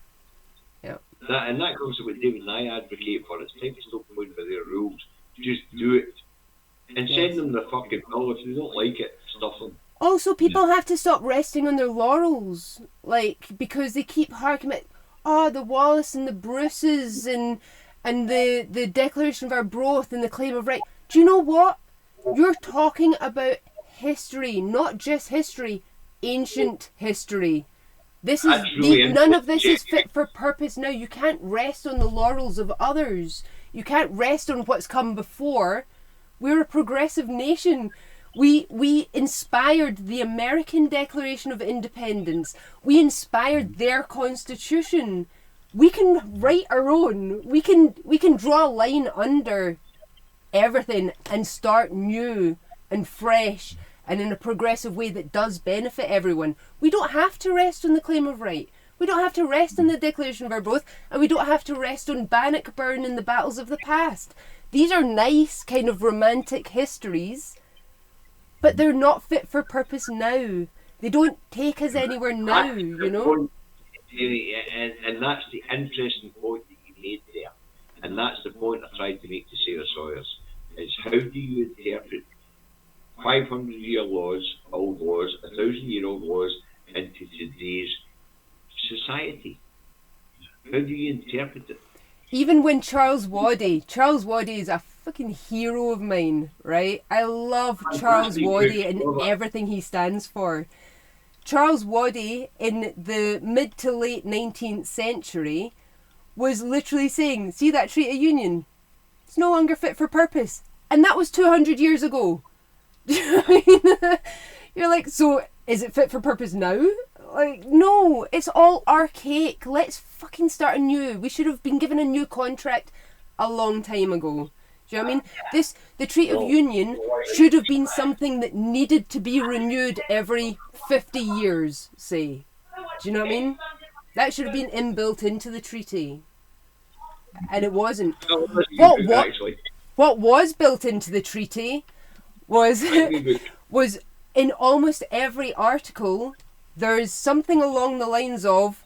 And that comes to what David and I advocate for. It's time to stop going by their rules. Just do it. And send them the fucking bill. If they don't like it, stuff them. Also, people have to stop resting on their laurels. Because they keep harking at, the Wallace and the Bruces and the Declaration of Arbroath and the Claim of Right. Do you know what? You're talking about history, not just history, ancient history. This is none of this is fit for purpose now. You can't rest on the laurels of others. You can't rest on what's come before. We're a progressive nation. We inspired the American Declaration of Independence. We inspired their Constitution. We can write our own. We can draw a line under everything and start new and fresh and in a progressive way that does benefit everyone. We don't have to rest on the claim of right. We don't have to rest on the Declaration of Arbroath, and we don't have to rest on Bannockburn and the battles of the past. These are nice, kind of romantic histories, but they're not fit for purpose now. They don't take us anywhere now, And that's the interesting point that you made there. And that's the point I tried to make to Sarah Sawyers. It's how do you interpret 500-year laws, old laws, 1,000-year-old laws into today's society? How do you interpret it? Even when Charles Waddy is a fucking hero of mine, right? I love Charles Waddy and everything he stands for. Charles Waddy in the mid to late 19th century was literally saying, see that Treaty of Union? It's no longer fit for purpose. And that was 200 years ago. Do you know what I mean? You're like, so is it fit for purpose now? No, it's all archaic. Let's fucking start anew. We should have been given a new contract a long time ago. Do you know what I mean? The Treaty of Union should have been something that needed to be renewed every 50 years, say. Do you know what I mean? That should have been inbuilt into the treaty. And it wasn't. What was built into the treaty was was in almost every article there's something along the lines of,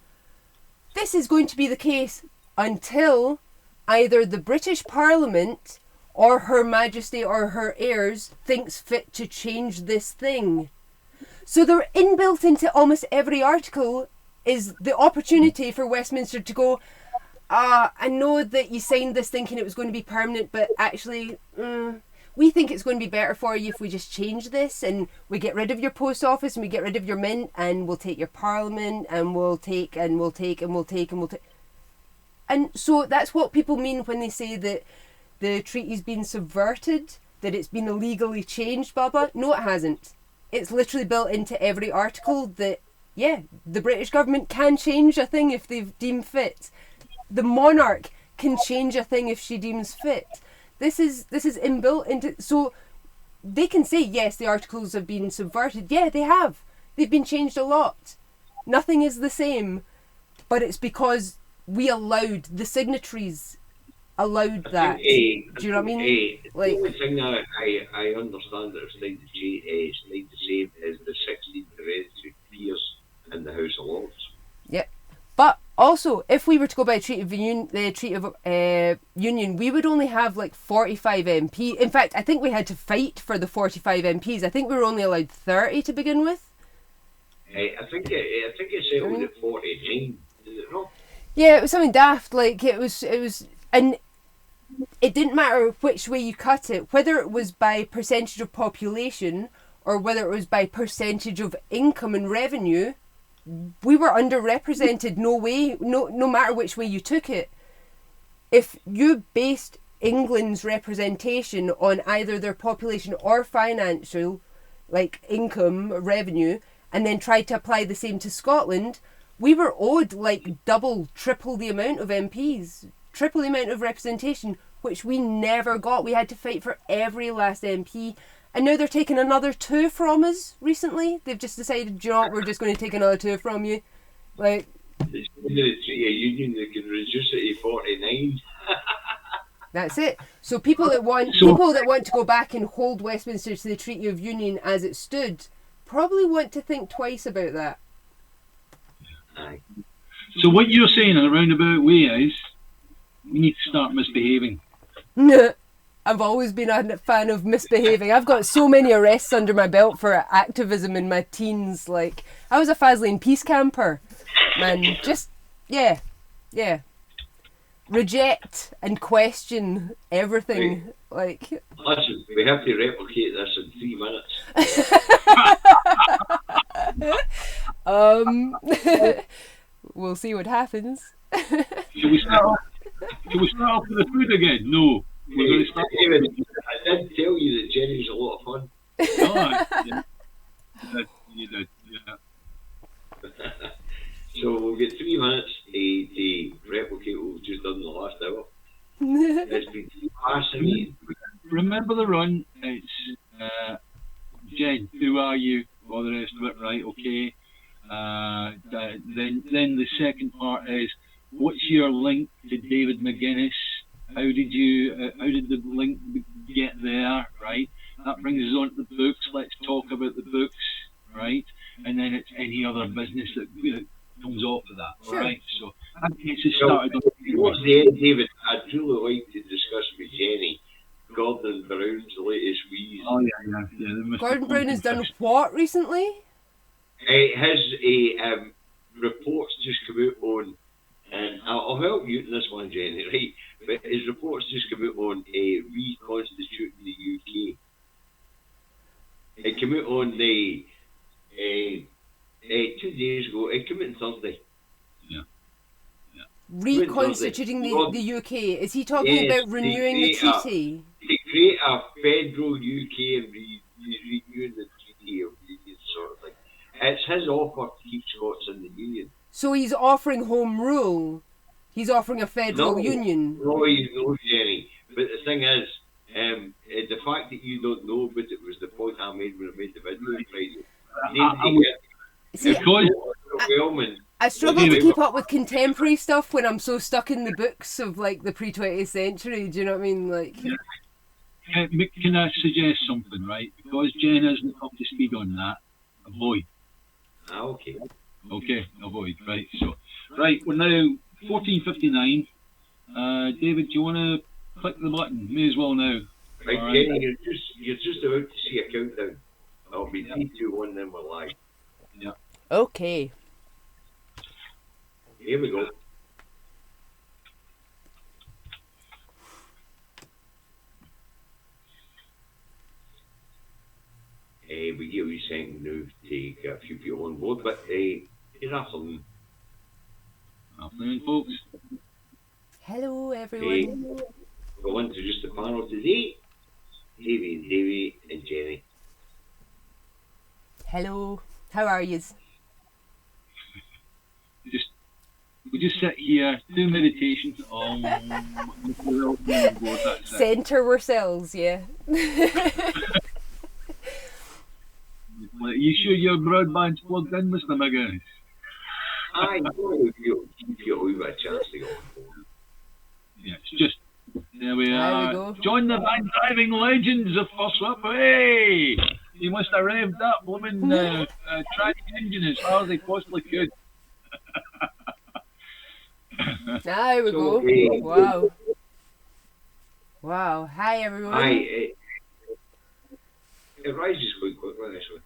this is going to be the case until either the British Parliament or Her Majesty or her heirs thinks fit to change this thing. So they're inbuilt into almost every article is the opportunity for Westminster to go, I know that you signed this thinking it was going to be permanent, but actually, we think it's going to be better for you if we just change this, and we get rid of your post office, and we get rid of your mint, and we'll take your parliament, and we'll take, and we'll take, and we'll take, and we'll take. And so that's what people mean when they say that the treaty's been subverted, that it's been illegally changed, blah, blah. No, it hasn't. It's literally built into every article that, yeah, the British government can change a thing if they deem fit. The monarch can change a thing if she deems fit. This is inbuilt into, so they can say, yes, the articles have been subverted. Yeah, they have. They've been changed a lot. Nothing is the same, but it's because we allowed, the signatories allowed that. Do you know what I mean? The only thing that I understand that it's like the same as the 16th hereditary peers in the House of Lords. Yep. But also, if we were to go by the Treaty of Union, we would only have like 45 MP. In fact, I think we had to fight for the 45 MPs. I think we were only allowed 30 to begin with. I think it settled at 49. Is it not? Yeah, it was something daft. Like it was, and it didn't matter which way you cut it, whether it was by percentage of population or whether it was by percentage of income and revenue. We were underrepresented no matter which way you took it. If you based England's representation on either their population or financial, like income, revenue, and then tried to apply the same to Scotland, we were owed like double, triple the amount of MPs, triple the amount of representation, which we never got. We had to fight for every last MP. And now they're taking another 2 from us recently. They've just decided, you know what, we're just going to take another 2 from you. Like, it's the Treaty of Union that can reduce it to 49. That's it. So people that want to go back and hold Westminster to the Treaty of Union as it stood probably want to think twice about that. Aye. So what you're saying in a roundabout way is we need to start misbehaving. I've always been a fan of misbehaving. I've got so many arrests under my belt for activism in my teens. Like, I was a Faslane peace camper. Man, just, yeah. Reject and question everything. Like, listen, we have to replicate this in 3 minutes. We'll see what happens. Should we start off with the food again? No. We're going to start. David, I did tell you that Jenny's a lot of fun. Oh, you did, yeah. So we'll get 3 minutes to replicate what we've just done in the last hour. It's been fascinating. Remember the run? It's Jen, who are you? All the rest of it, right? Okay. Then the second part is, what's your link to David McGuinness? How did the link get there, right? That brings us on to the books. Let's talk about the books, right? And then it's any other business that comes off of that, sure. Right? So that gets us started. Towards the end, David, I'd really like to discuss with Jenny Gordon Brown's latest wheeze. Oh yeah. Gordon Brown has done what recently? His reports just come out on, and I'll help you in this one, Jenny, right? But his reports just come out on reconstituting the UK. It came out on 2 days ago. It came out on Thursday. Yeah. Reconstituting the UK. Is he talking about renewing the treaty? To create a federal UK and renewing the treaty of union sort of thing. It's his offer to keep Scots in the union. So he's offering home rule. He's offering a federal No, union. Roy knows, Jenny. But the thing is, the fact that you don't know, but it was the point I made when I made the video on Friday. See, Overwhelming. I struggle to keep up with contemporary stuff when I'm so stuck in the books of like the pre-20th century. Do you know what I mean? Like, can I suggest something, right? Because Jen isn't up to speed on that. Avoid. Okay. Okay, avoid. Right. So, right, we're now 14:59. David, do you want to click the button? May as well now. Right, right. Jenny, you're just about to see a countdown. I'll be 3, 2, 1, then we're live. Yeah. Okay. Here we go. We give you a second now to take a few people on board, but good afternoon. Afternoon, folks. Hello, everyone. We'll introduce the panel today. Davey, and Jenny. Hello. How are yous? We just sit here, do meditation. Centre ourselves, yeah. You sure your broadband's plugged in, Mr. McGinnis? I know you've got a chance to go on board. Yeah, it's just, there we are. There we go. Join the van driving legends of First Up. Hey! You must have revved up blooming track engine as far as they possibly could. There we go. Wow. Wow. Hi, everyone. Hi. It rises quite quickly, actually.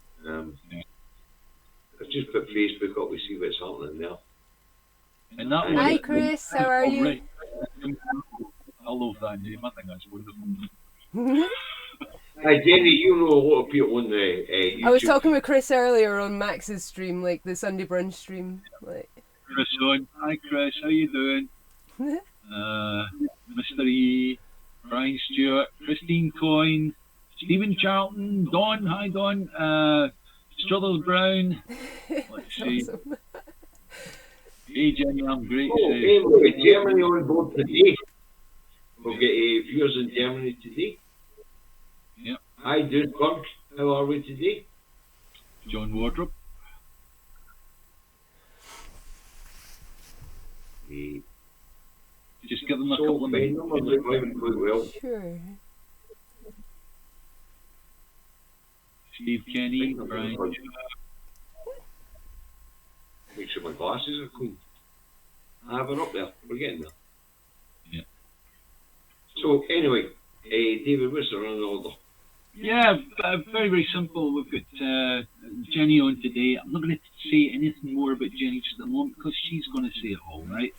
I've just put Facebook up to see what's happening there. And that Hi, Chris. How are you? Right. I love that name. I think that's wonderful. Hi, Jenny, you know a lot of people on the YouTube. I was talking with Chris earlier on Max's stream, like the Sunday brunch stream. Like. Chris on. Hi, Chris. How you doing? Mr. E, Brian Stewart, Christine Coyne, Stephen Charlton, Don. Hi, Don. Struthers Brown. Let's see. Awesome. Hey, Jenny, I'm great. We've got Germany on board today. We'll get viewers in Germany today. Yep. Hi, Duisburg. How are we today? John Wardrop. Just give them a couple of minutes. Well. Sure. Steve Kenny, Brian. Make sure my glasses are clean. I have it up there. We're getting there. Yeah. So anyway, David, what's the running order? Yeah, very, very simple. We've got Jenny on today. I'm not going to say anything more about Jenny just at the moment because she's going to say it all, right?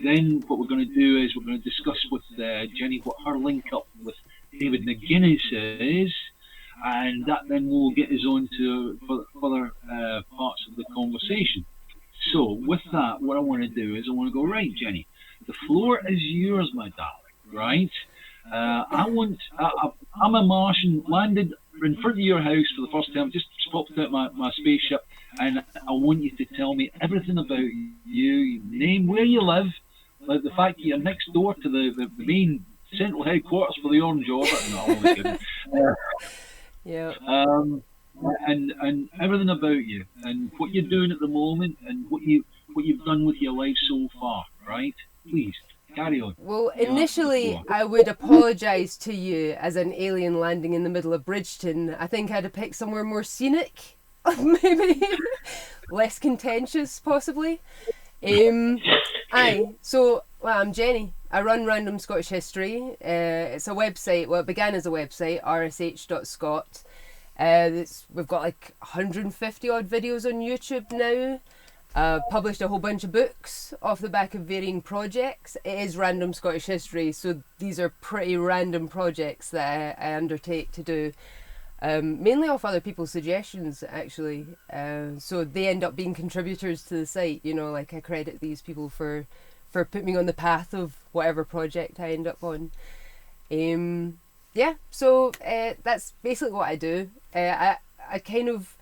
Then what we're going to do is we're going to discuss with Jenny what her link up with David McGuinness is, and that then will get us on to further parts of the conversation. So with that, what I want to do is I want to go, right, Jenny, the floor is yours, my darling, right? I'm a Martian, landed in front of your house for the first time, just popped out my spaceship, and I want you to tell me everything about you, name, where you live, like the fact that you're next door to the main central headquarters for the Orange Order. No, I'm only kidding. Yeah. And everything about you, and what you're doing at the moment, and what you've done with your life so far, right? Please. Carry on. Well, initially, I would apologise to you as an alien landing in the middle of Bridgeton. I think I'd have picked somewhere more scenic, maybe less contentious, possibly. So I'm Jenny. I run Random Scottish History. It's a website. Well, it began as a website, rsh.scot. We've got like 150 odd videos on YouTube now. Published a whole bunch of books off the back of varying projects. It is Random Scottish History, so these are pretty random projects that I undertake to do, mainly off other people's suggestions, actually. So they end up being contributors to the site, you know, like I credit these people for putting me on the path of whatever project I end up on. So that's basically what I do. I kind of,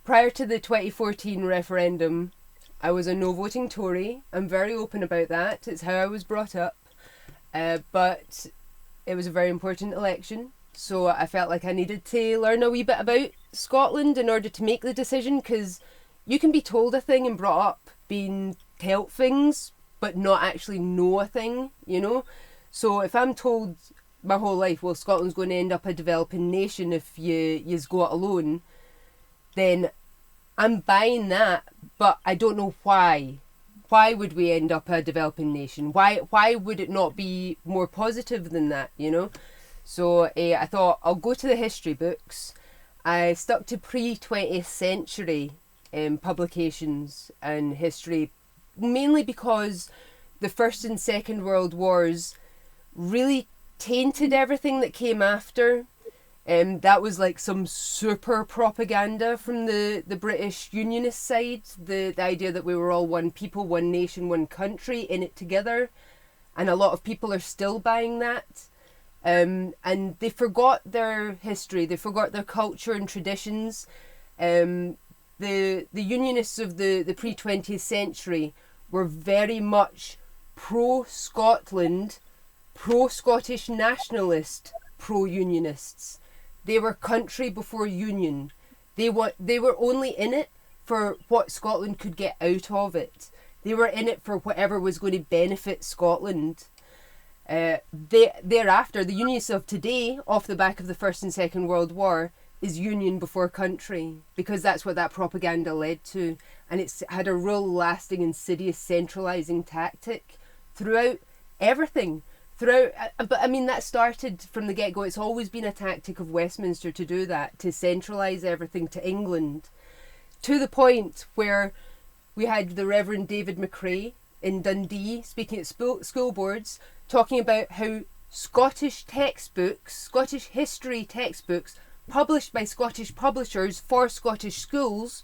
prior to the 2014 referendum, I was a no-voting Tory. I'm very open about that. It's how I was brought up. But it was a very important election, so I felt like I needed to learn a wee bit about Scotland in order to make the decision, because you can be told a thing and brought up being told things, but not actually know a thing, you know? So if I'm told my whole life, well, Scotland's going to end up a developing nation if yous go it alone, then I'm buying that, but I don't know why. Why would we end up a developing nation? Why would it not be more positive than that, you know? So I thought I'll go to the history books. I stuck to pre-20th century publications and history, mainly because the First and Second World Wars really tainted everything that came after. That was like some super propaganda from the British Unionist side, the idea that we were all one people, one nation, one country, in it together. And a lot of people are still buying that. And they forgot their history, they forgot their culture and traditions. The Unionists of the pre-20th century were very much pro-Scotland, pro-Scottish nationalist, pro-Unionists. They were country before union. They were only in it for what Scotland could get out of it. They were in it for whatever was going to benefit Scotland. Thereafter, the Unionists of today, off the back of the First and Second World War, is union before country, because that's what that propaganda led to. And it's had a real lasting, insidious, centralising tactic throughout everything. But I mean, that started from the get-go. It's always been a tactic of Westminster to do that, to centralise everything to England, to the point where we had the Reverend David McRae in Dundee speaking at school boards, talking about how Scottish textbooks, Scottish history textbooks, published by Scottish publishers for Scottish schools,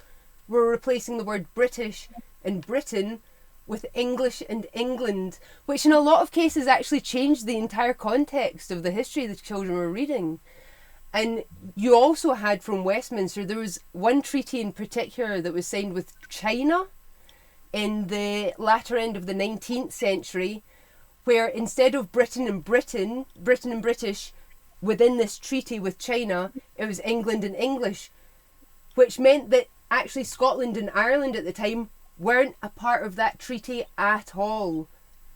were replacing the word British and Britain with English and England, which in a lot of cases actually changed the entire context of the history the children were reading. And you also had from Westminster, there was one treaty in particular that was signed with China in the latter end of the 19th century, where instead of Britain and British within this treaty with China, it was England and English, which meant that actually Scotland and Ireland at the time weren't a part of that treaty at all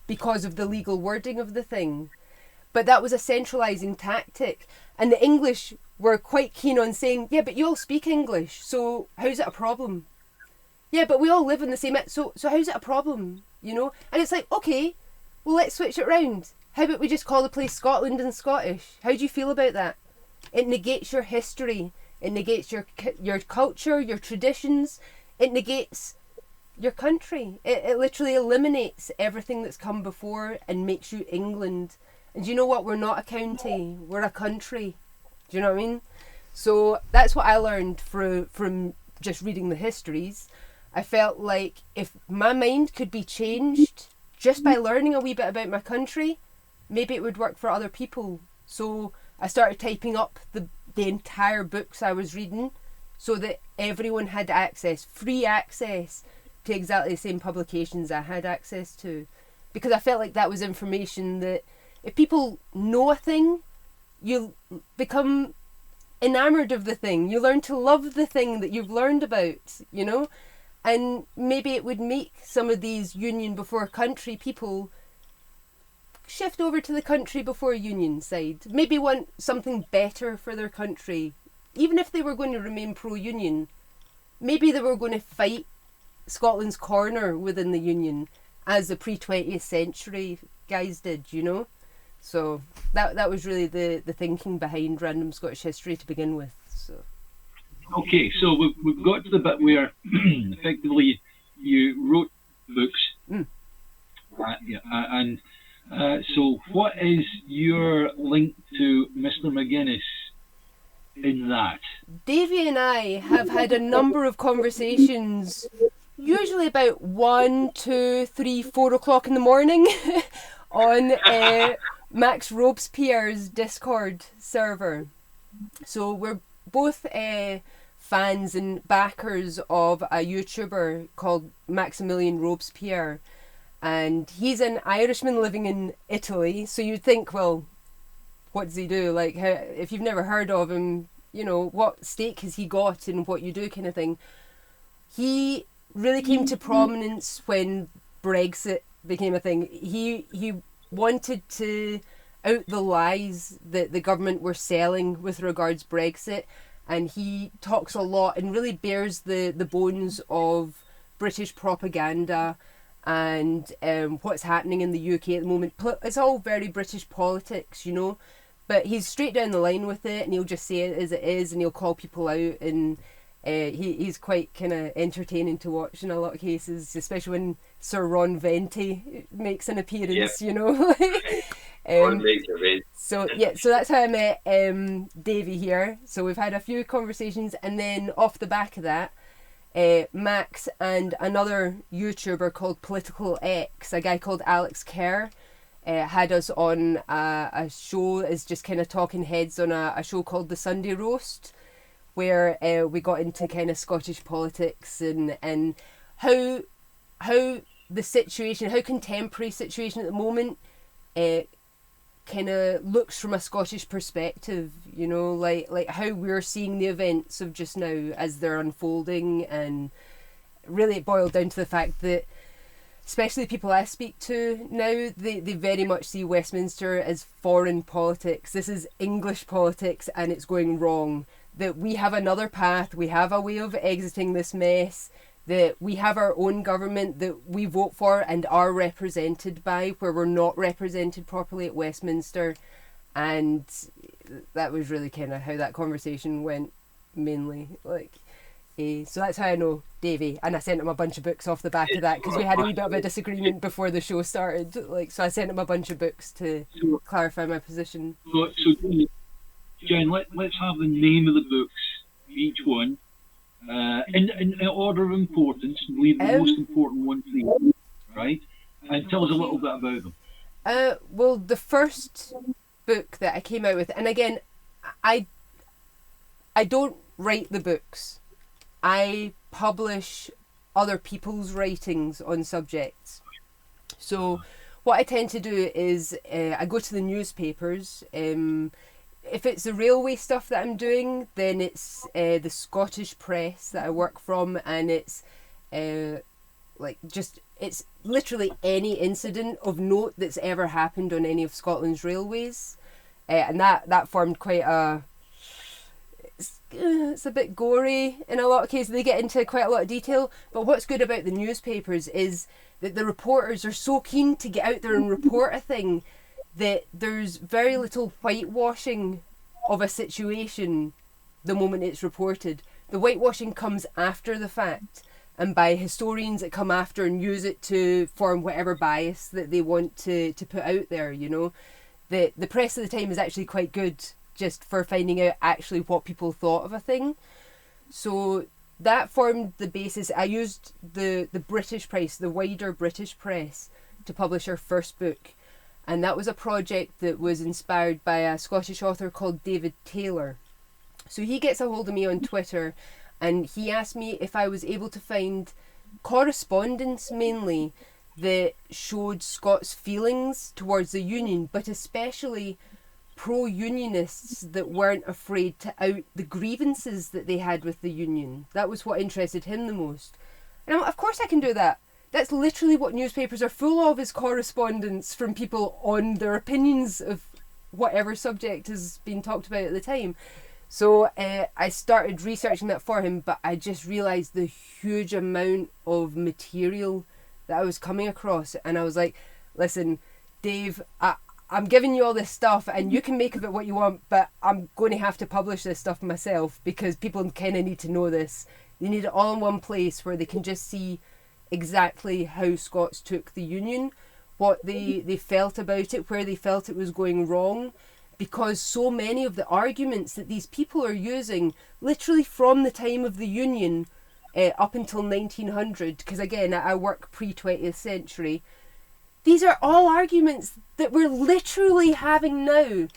because of the legal wording of the thing. But that was a centralising tactic. And the English were quite keen on saying, yeah, but you all speak English, so how's it a problem? Yeah, but we all live in the same... So how's it a problem, you know? And it's like, okay, well, let's switch it round. How about we just call the place Scotland and Scottish? How do you feel about that? It negates your history. It negates your culture, your traditions. It negates your country. It literally eliminates everything that's come before and makes you England. And do you know what? We're not a county. We're a country. Do you know what I mean? So that's what I learned from just reading the histories. I felt like if my mind could be changed just by learning a wee bit about my country, maybe it would work for other people. So I started typing up the entire books I was reading so that everyone had access, free access to exactly the same publications I had access to. Because I felt like that was information that if people know a thing, you become enamoured of the thing. You learn to love the thing that you've learned about, you know? And maybe it would make some of these union before country people shift over to the country before union side. Maybe want something better for their country. Even if they were going to remain pro-union, maybe they were going to fight Scotland's corner within the union as the pre-20th century guys did, you know? So that was really the thinking behind Random Scottish History to begin with. So. Okay, so we've got to the bit where effectively you wrote books. So what is your link to Mr. McGuinness in that? Davy and I have had a number of conversations, usually about 1, 2, 3, 4 o'clock in the morning on Max Robespierre's Discord server. So we're both fans and backers of a YouTuber called Maximilian Robespierre, and he's an Irishman living in Italy. So you'd think, well, what does he do? Like, how, if you've never heard of him, you know, what stake has he got in what you do, kind of thing. He really came to prominence when Brexit became a thing. He wanted to out the lies that the government were selling with regards Brexit, and he talks a lot and really bears the bones of British propaganda and what's happening in the UK at the moment. It's all very British politics, you know, but he's straight down the line with it, and he'll just say it as it is, and he'll call people out, and he's quite kind of entertaining to watch in a lot of cases, especially when Sir Ron Venti makes an appearance, you know. So that's how I met Davey here. So we've had a few conversations, and then off the back of that, Max and another YouTuber called Political X, a guy called Alex Kerr, had us on a show as just kind of talking heads on a show called The Sunday Roast, where we got into kind of Scottish politics and how the situation, how contemporary situation at the moment kind of looks from a Scottish perspective, you know, like how we're seeing the events of just now as they're unfolding. And really it boiled down to the fact that especially people I speak to now, they very much see Westminster as foreign politics. This is English politics and it's going wrong. That we have another path, we have a way of exiting this mess, that we have our own government that we vote for and are represented by, where we're not represented properly at Westminster. And that was really kind of how that conversation went, mainly. So that's how I know Davey, and I sent him a bunch of books off the back of that, because we had a wee bit of a disagreement before the show started. So I sent him a bunch of books to clarify my position. So Jen, let's have the name of the books, each one, in order of importance, and leave the most important one to the end, right? And tell us a little bit about them. Well, the first book that I came out with, and again, I don't write the books. I publish other people's writings on subjects. So what I tend to do is I go to the newspapers. If it's the railway stuff that I'm doing, then it's the Scottish Press that I work from, and it's it's literally any incident of note that's ever happened on any of Scotland's railways, and that formed quite a. It's a bit gory in a lot of cases. They get into quite a lot of detail, but what's good about the newspapers is that the reporters are so keen to get out there and report a thing that there's very little whitewashing of a situation the moment it's reported. The whitewashing comes after the fact, and by historians that come after and use it to form whatever bias that they want to put out there, you know. The press at the time is actually quite good just for finding out actually what people thought of a thing. So that formed the basis. I used the British press, the wider British press, to publish our first book. And that was a project that was inspired by a Scottish author called David Taylor. So he gets a hold of me on Twitter, and he asked me if I was able to find correspondence mainly that showed Scots' feelings towards the Union, but especially pro-unionists that weren't afraid to out the grievances that they had with the Union. That was what interested him the most. And of course I can do that. That's literally what newspapers are full of, is correspondence from people on their opinions of whatever subject has been talked about at the time. So I started researching that for him, but I just realised the huge amount of material that I was coming across. And I was like, listen, Dave, I'm giving you all this stuff and you can make of it what you want, but I'm going to have to publish this stuff myself, because people kind of need to know this. They need it all in one place where they can just see exactly how Scots took the Union, what they felt about it, where they felt it was going wrong, because so many of the arguments that these people are using literally from the time of the Union up until 1900, because again I work pre-20th century, these are all arguments that we're literally having now.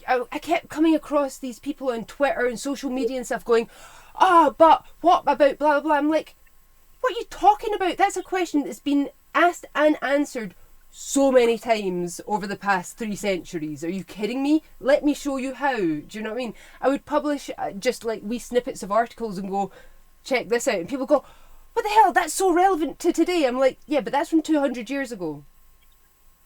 I kept coming across these people on Twitter and social media and stuff going, but what about blah, blah, blah? I'm like, what are you talking about? That's a question that's been asked and answered so many times over the past 3 centuries. Are you kidding me? Let me show you how. Do you know what I mean? I would publish just like wee snippets of articles and go, check this out. And people go, what the hell? That's so relevant to today. I'm like, yeah, but that's from 200 years ago.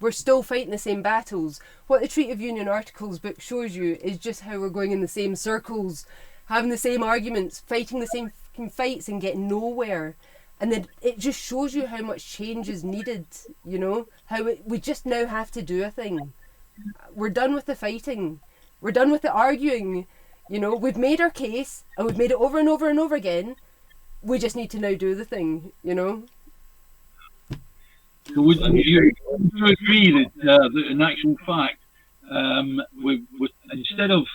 We're still fighting the same battles. What the Treaty of Union Articles book shows you is just how we're going in the same circles, having the same arguments, fighting the same fucking fights and getting nowhere. And then it just shows you how much change is needed, you know? We just now have to do a thing. We're done with the fighting. We're done with the arguing. You know, we've made our case, and we've made it over and over and over again. We just need to now do the thing, you know? So would you agree that in actual fact, instead of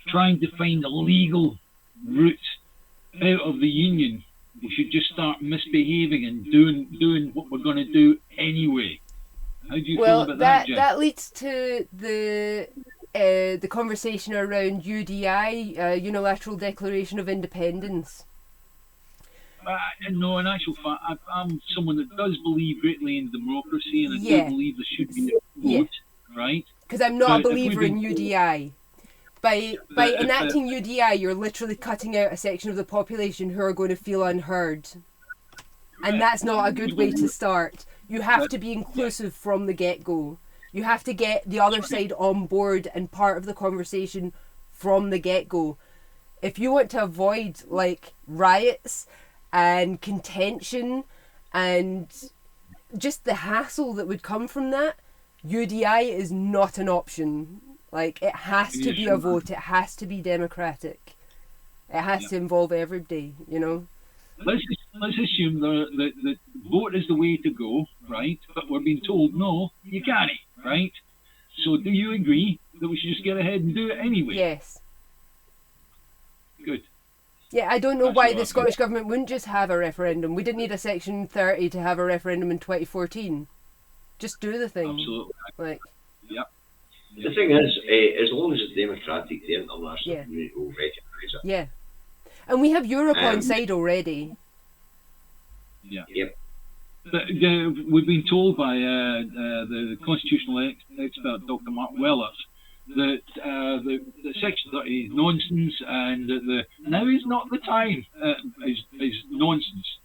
trying to find a legal route out of the union, we should just start misbehaving and doing what we're going to do anyway? How do you feel about that, Jen? That leads to the conversation around UDI, Unilateral Declaration of Independence. No, in actual fact, I'm someone that does believe greatly in democracy, and I do believe there should be a vote, right? Because I'm not a believer in UDI. By enacting UDI, you're literally cutting out a section of the population who are going to feel unheard. And that's not a good way to start. You have to be inclusive from the get-go. You have to get the other side on board and part of the conversation from the get-go. If you want to avoid, like, riots and contention and just the hassle that would come from that, UDI is not an option. Like, it has to be a vote. It has to be democratic. It has to involve everybody, you know? Let's assume that vote is the way to go, right? But we're being told, no, you can't, right? So do you agree that we should just get ahead and do it anyway? Yes. Good. Yeah, I don't know why the Scottish Government wouldn't just have a referendum. We didn't need a Section 30 to have a referendum in 2014. Just do the thing. Absolutely. Like, yep. The thing is, as long as it's democratic, the international community will recognise it. Yeah. And we have Europe on side already. Yeah. Yep. But we've been told by the constitutional expert, Dr. Mark Wellers, that the Section 30 is nonsense, and that now is not the time is nonsense.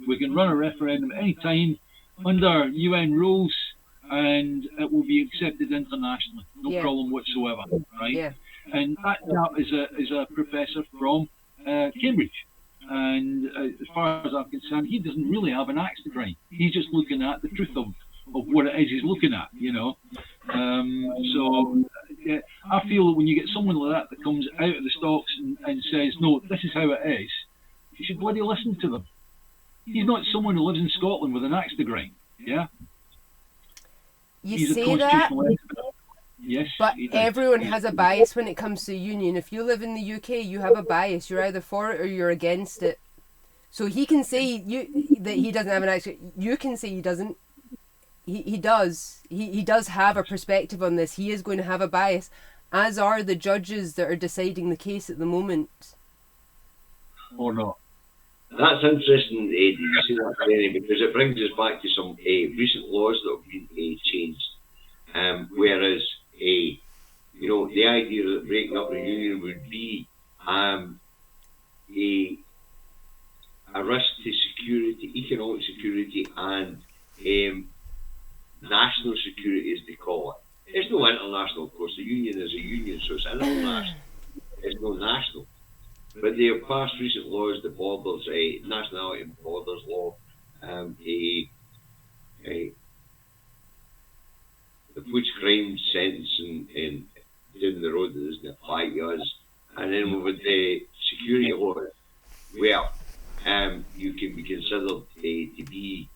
We can run a referendum any time under UN rules, and it will be accepted internationally, no problem whatsoever, right? Yeah. And that is a professor from Cambridge, and as far as I'm concerned, he doesn't really have an axe to grind. He's just looking at the truth of what it is he's looking at, you know. So I feel that when you get someone like that comes out of the stocks and says, no, this is how it is, you should bloody listen to them. He's not someone who lives in Scotland with an axe to grind, yeah? You say that, yes, but everyone has a bias when it comes to union. If you live in the UK, you have a bias. You're either for it or you're against it. So he can say that he doesn't have an axe. You can say he doesn't. He does. He does have a perspective on this. He is going to have a bias, as are the judges that are deciding the case at the moment. Or not. That's interesting, you see that, Jenny, because it brings us back to some recent laws that have been changed. Whereas, the idea that breaking up the union would be a risk to security, economic security, and national security, as they call it. It's no international, of course. The union is a union, so it's international. It's no national. But they have passed recent laws, the borders, nationality and borders law, the which crime sentencing down the road that doesn't apply to us, and then with the security laws, where you can be considered to be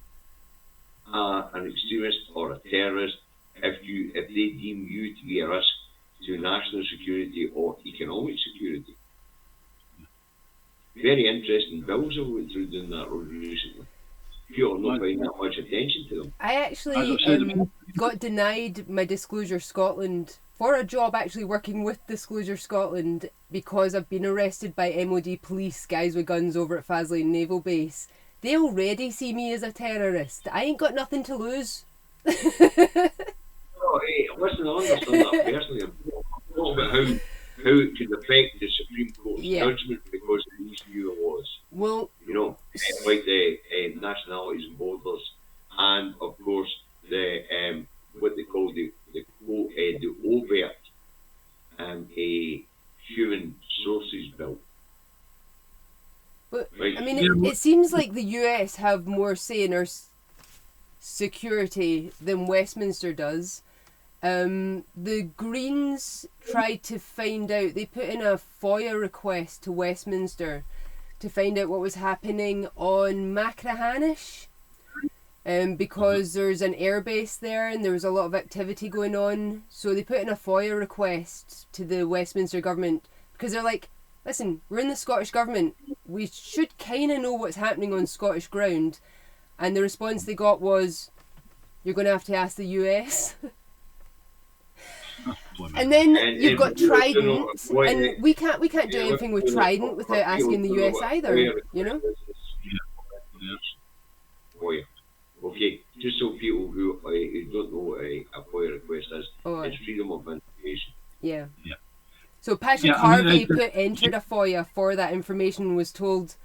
an extremist or a terrorist if they deem you to be a risk to national security or economic security. Very interesting bills have went through down that road recently. People are not paying that much attention to them. I actually got denied my Disclosure Scotland for a job actually working with Disclosure Scotland, because I've been arrested by MOD police, guys with guns over at Faslane Naval Base, they already see me as a terrorist. I ain't got nothing to lose. Oh, hey, listen, I understand that personally. I'm talking about how it could affect the Supreme Court's judgment because of these new laws. Well, like the nationalities and borders, and of course the what they call the overt a human sources bill. But right. I mean, it seems like the US have more say in our security than Westminster does. The Greens tried to find out, they put in a FOIA request to Westminster to find out what was happening on Machrihanish, because there's an airbase there and there was a lot of activity going on. So they put in a FOIA request to the Westminster government because they're like, listen, we're in the Scottish government, we should kind of know what's happening on Scottish ground. And the response they got was, you're going to have to ask the US. And then you've got Trident, and we can't do anything with Trident without asking the US either, you know? Okay, just so people who don't know what a FOIA request is, it's freedom of information. Yeah. So Patrick Harvey entered a FOIA for that information and was told,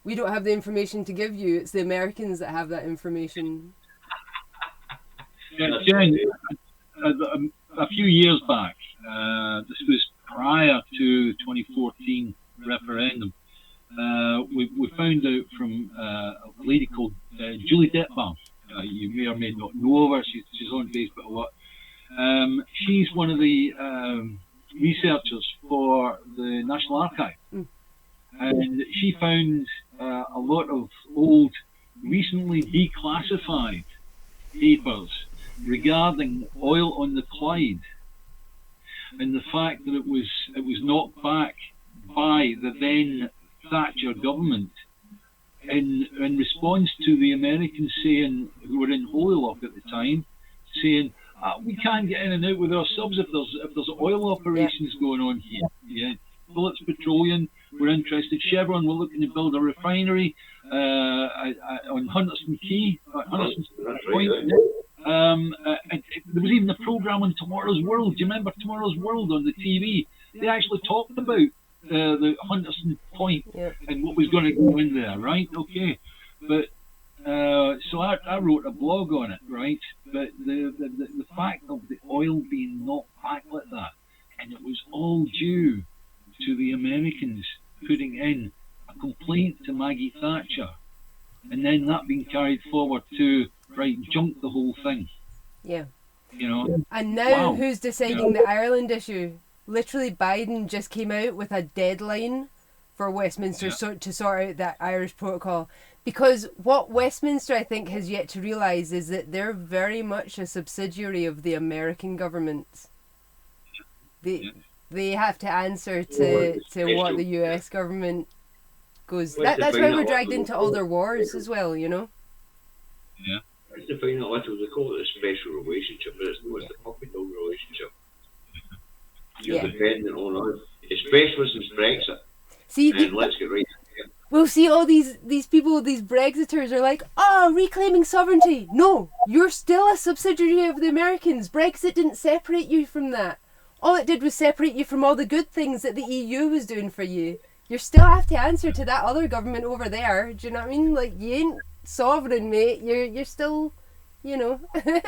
we don't have the information to give you, it's the Americans that have that information. Yeah, Jen, a few years back, this was prior to 2014 referendum, we found out from a lady called Julie Detbaum. You may or may not know of her, she's on Facebook a lot. She's one of the researchers for the National Archive. And she found a lot of old, recently declassified papers regarding oil on the Clyde, and the fact that it was knocked back by the then Thatcher government in response to the Americans saying, who were in Holylock at the time, saying, we can't get in and out with our subs if there's oil operations going on here. Yeah, Phillips Petroleum, we're interested. Chevron, we're looking to build a refinery on Hunterston Quay, Hunterston Point. There was even a program on Tomorrow's World. Do you remember Tomorrow's World on the TV? They actually talked about the Hunterston Point and what was going to go in there, right? Okay, but so I wrote a blog on it, right? But the fact of the oil being knocked back like that, and it was all due to the Americans putting in a complaint to Maggie Thatcher, and then that being carried forward to junk the whole thing. Yeah. You know. And now who's deciding the Ireland issue? Literally, Biden just came out with a deadline for Westminster to sort out that Irish protocol. Because what Westminster, I think, has yet to realise is that they're very much a subsidiary of the American government. They have to answer to what the US government goes. That's why we're dragged into all their wars as well, you know? Yeah. It's the final letter, they call it a special relationship, but it's the puppy dog relationship. You're dependent on us, especially since Brexit. See, let's get right to it. We'll see all these people, these Brexiters are like, reclaiming sovereignty. No, you're still a subsidiary of the Americans. Brexit didn't separate you from that. All it did was separate you from all the good things that the EU was doing for you. You still have to answer to that other government over there. Do you know what I mean? Like, you ain't sovereign, mate. You're still, you know.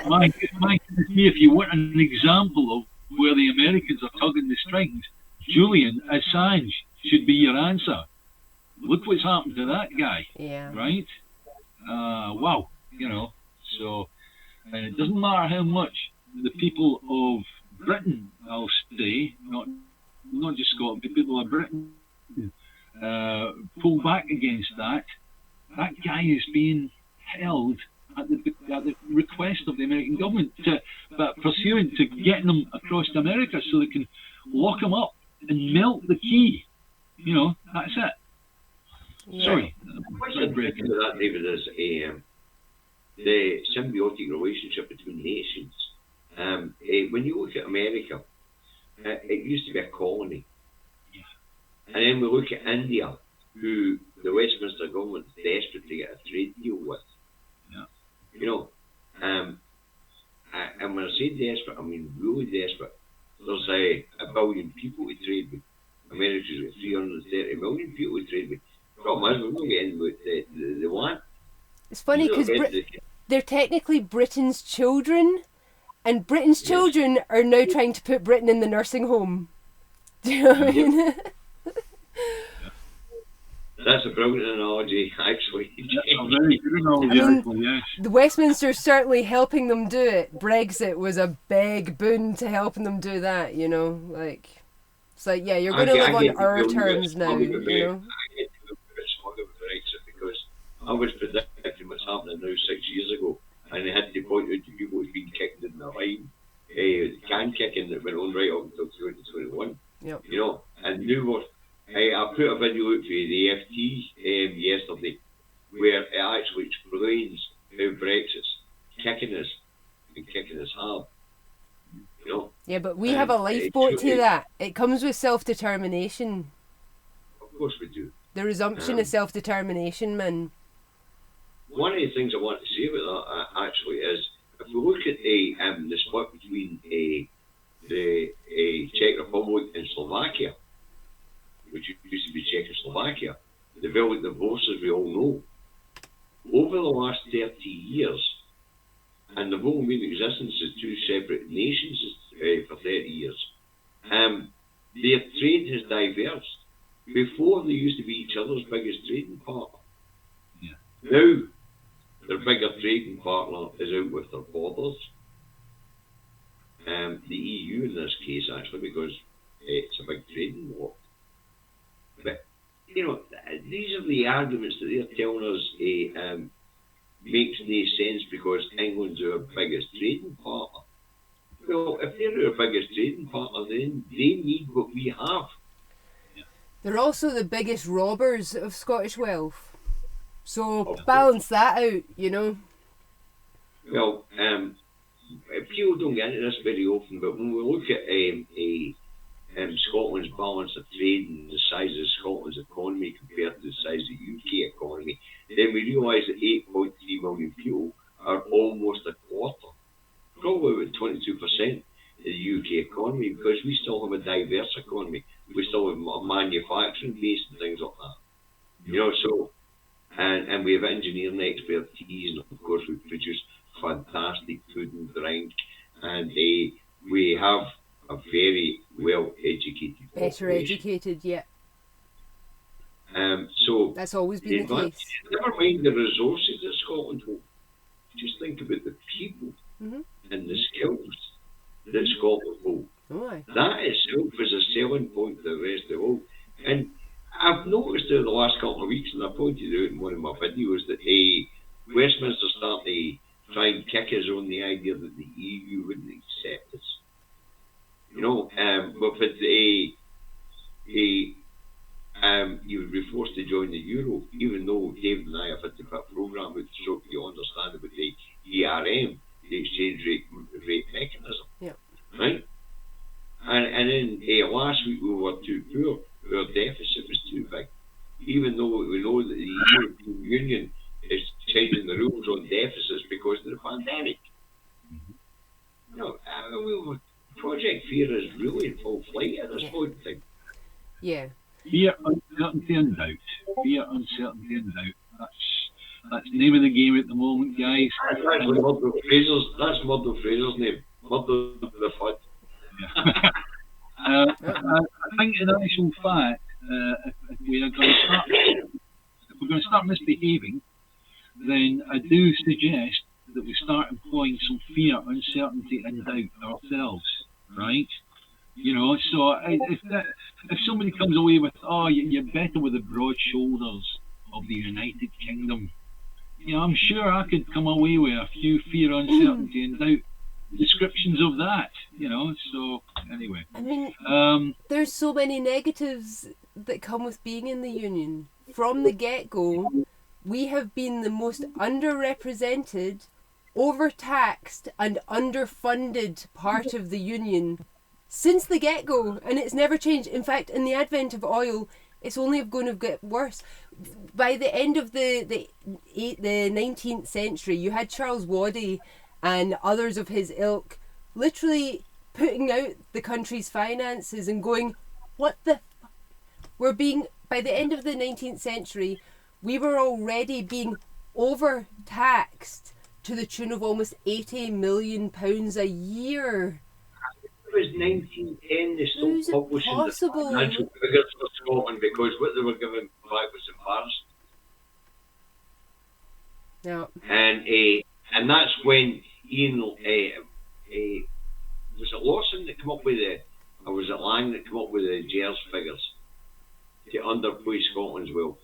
my goodness me, if you want an example of where the Americans are tugging the strings, Julian Assange should be your answer. Look what's happened to that guy. Yeah. Right? Wow. You know. So, and it doesn't matter how much the people of Britain, I'll say, not just Scotland, but people of Britain pull back against that. That guy is being held at the request of the American government, pursuant to getting them across to America so they can lock him up and melt the key. You know, that's it. Yeah. Sorry. What's interesting to that, David, is the symbiotic relationship between nations. When you look at America, it used to be a colony. Yeah. And then we look at India, who the Westminster government is desperate to get a trade deal with. Yeah. You know, and when I say desperate, I mean really desperate. There's a billion people to trade with. America's got 330 million people to trade with. Problem is, we're not getting with the land. It's funny because they're technically Britain's children, and Britain's children are now trying to put Britain in the nursing home. Do you know what I mean? That's a brilliant analogy, actually. That's a very good analogy, actually, yes. The Westminster's certainly helping them do it. Brexit was a big boon to helping them do that, you know, like... It's like, yeah, you're going to live on our terms now, you know. I get to look a bit smug about Brexit because I was predicting what's happening now 6 years ago, and I had to point out to people who've been kicked in the line, can kicking that went on right up until 2021. Yep. You know, and new was, I put a video out for the FT yesterday where it actually explains how Brexit's kicking us and kicking us hard. You know? Yeah, but we have a lifeboat to that. It comes with self-determination. Of course we do. The resumption of self-determination, man. One of the things I want to say about that actually is, if we look at the split between the Czech Republic and Slovakia, which used to be Czechoslovakia, the violent divorce, as we all know, over the last 30 years, and they've only been in existence as two separate nations for 30 years, their trade has diverged. Before, they used to be each other's biggest trading partner. Yeah. Now, their bigger trading partner is out with their borders. The EU in this case, actually, because it's a big trading war. But, you know, these are the arguments that they're telling us makes no sense because England's our biggest trading partner. Well, if they're our biggest trading partner, then they need what we have. They're also the biggest robbers of Scottish wealth. So balance that out, you know. Well, people don't get into this very often, but when we look at Scotland's balance of trade and the size of Scotland's economy compared to the size of the UK economy, then we realise that 8.3 million people are almost a quarter, probably about 22% of the UK economy, because we still have a diverse economy. We still have a manufacturing base and things like that. You know, so, and we have engineering expertise, and of course we produce fantastic food and drink, and we have a very well educated Better population. educated, yeah. So that's always been the case. Never mind the resources that Scotland holds. Just think about the people and the skills that Scotland holds. Oh, that itself is a selling point to the rest of the world. And I've noticed over the last couple of weeks, and I pointed out in one of my videos, that Westminster's starting to try and kick us on the idea that the EU wouldn't accept us. You know, but you would be forced to join the euro, even though David and I have had to put a programme out to show you understand about the ERM, the exchange rate mechanism. Yeah. Right? And then last week we were too poor. Our deficit was too big. Even though we know that the European Union is changing the rules on deficits because of the pandemic. You know, Project Fear is really in full flight at this point in time. Yeah. Fear, uncertainty and doubt. Fear, uncertainty and doubt. That's the name of the game at the moment, guys. That's actually Murdo Fraser's. That's Murdo Fraser's name. Murdo the Fud. Yeah. I think in actual fact, if we're going to start misbehaving, then I do suggest that we start employing some fear, uncertainty, and doubt ourselves, right? You know, so if somebody comes away with, oh, you're better with the broad shoulders of the United Kingdom, you know, I'm sure I could come away with a few fear, uncertainty, and doubt descriptions of that, you know. So anyway, I mean, there's so many negatives that come with being in the union. From the get-go, we have been the most underrepresented, overtaxed and underfunded part of the union since the get-go, and it's never changed. In fact, in the advent of oil, it's only going to get worse. By the end of the 19th century, you had Charles Waddy and others of his ilk literally putting out the country's finances and going, what the by the end of the 19th century, we were already being overtaxed to the tune of almost £80 million a year. It was 1910 they stopped publishing the financial figures for Scotland because what they were giving back was embarrassing. Yeah. And that's when Ian, was it Lawson that came up with or was it Lang that came up with the Gers figures to underplay Scotland's wealth,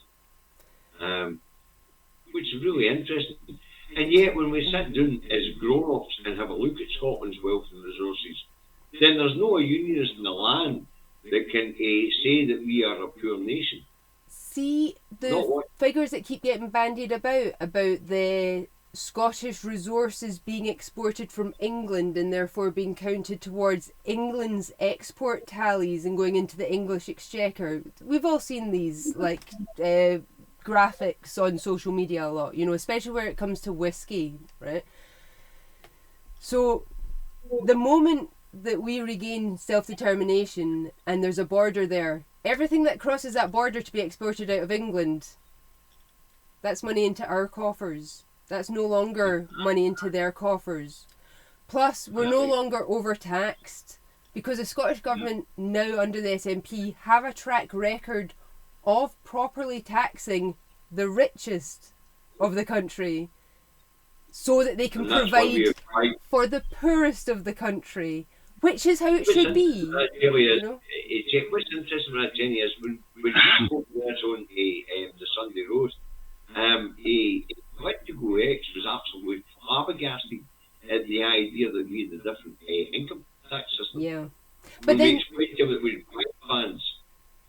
which is really interesting. And yet, when we sit down as grown-ups and have a look at Scotland's wealth and resources, then there's no unionist in the land that can say that we are a poor nation. See the figures that keep getting bandied about the Scottish resources being exported from England and therefore being counted towards England's export tallies and going into the English exchequer. We've all seen these graphics on social media a lot, especially where it comes to whiskey, right? So the moment that we regain self-determination and there's a border there, everything that crosses that border to be exported out of England, that's money into our coffers. That's no longer money into their coffers. Plus, we're no longer overtaxed because the Scottish Government now under the SNP have a track record of properly taxing the richest of the country so that they can provide for the poorest of the country, which is how it should be. What's interesting about Jenny is when we spoke to us on the Sunday roast, Political X was absolutely flabbergasted at the idea that we had a different income tax system. Yeah. But then, fans.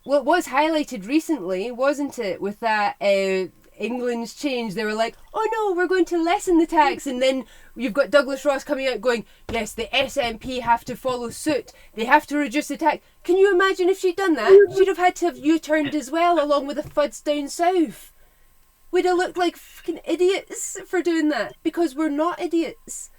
Well, it was highlighted recently, wasn't it, with that England's change. They were like, oh no, we're going to lessen the tax. And then you've got Douglas Ross coming out going, yes, the SNP have to follow suit. They have to reduce the tax. Can you imagine if she'd done that? She'd have had to have U-turned as well, along with the fuds down south. We'd have looked like fucking idiots for doing that, because we're not idiots.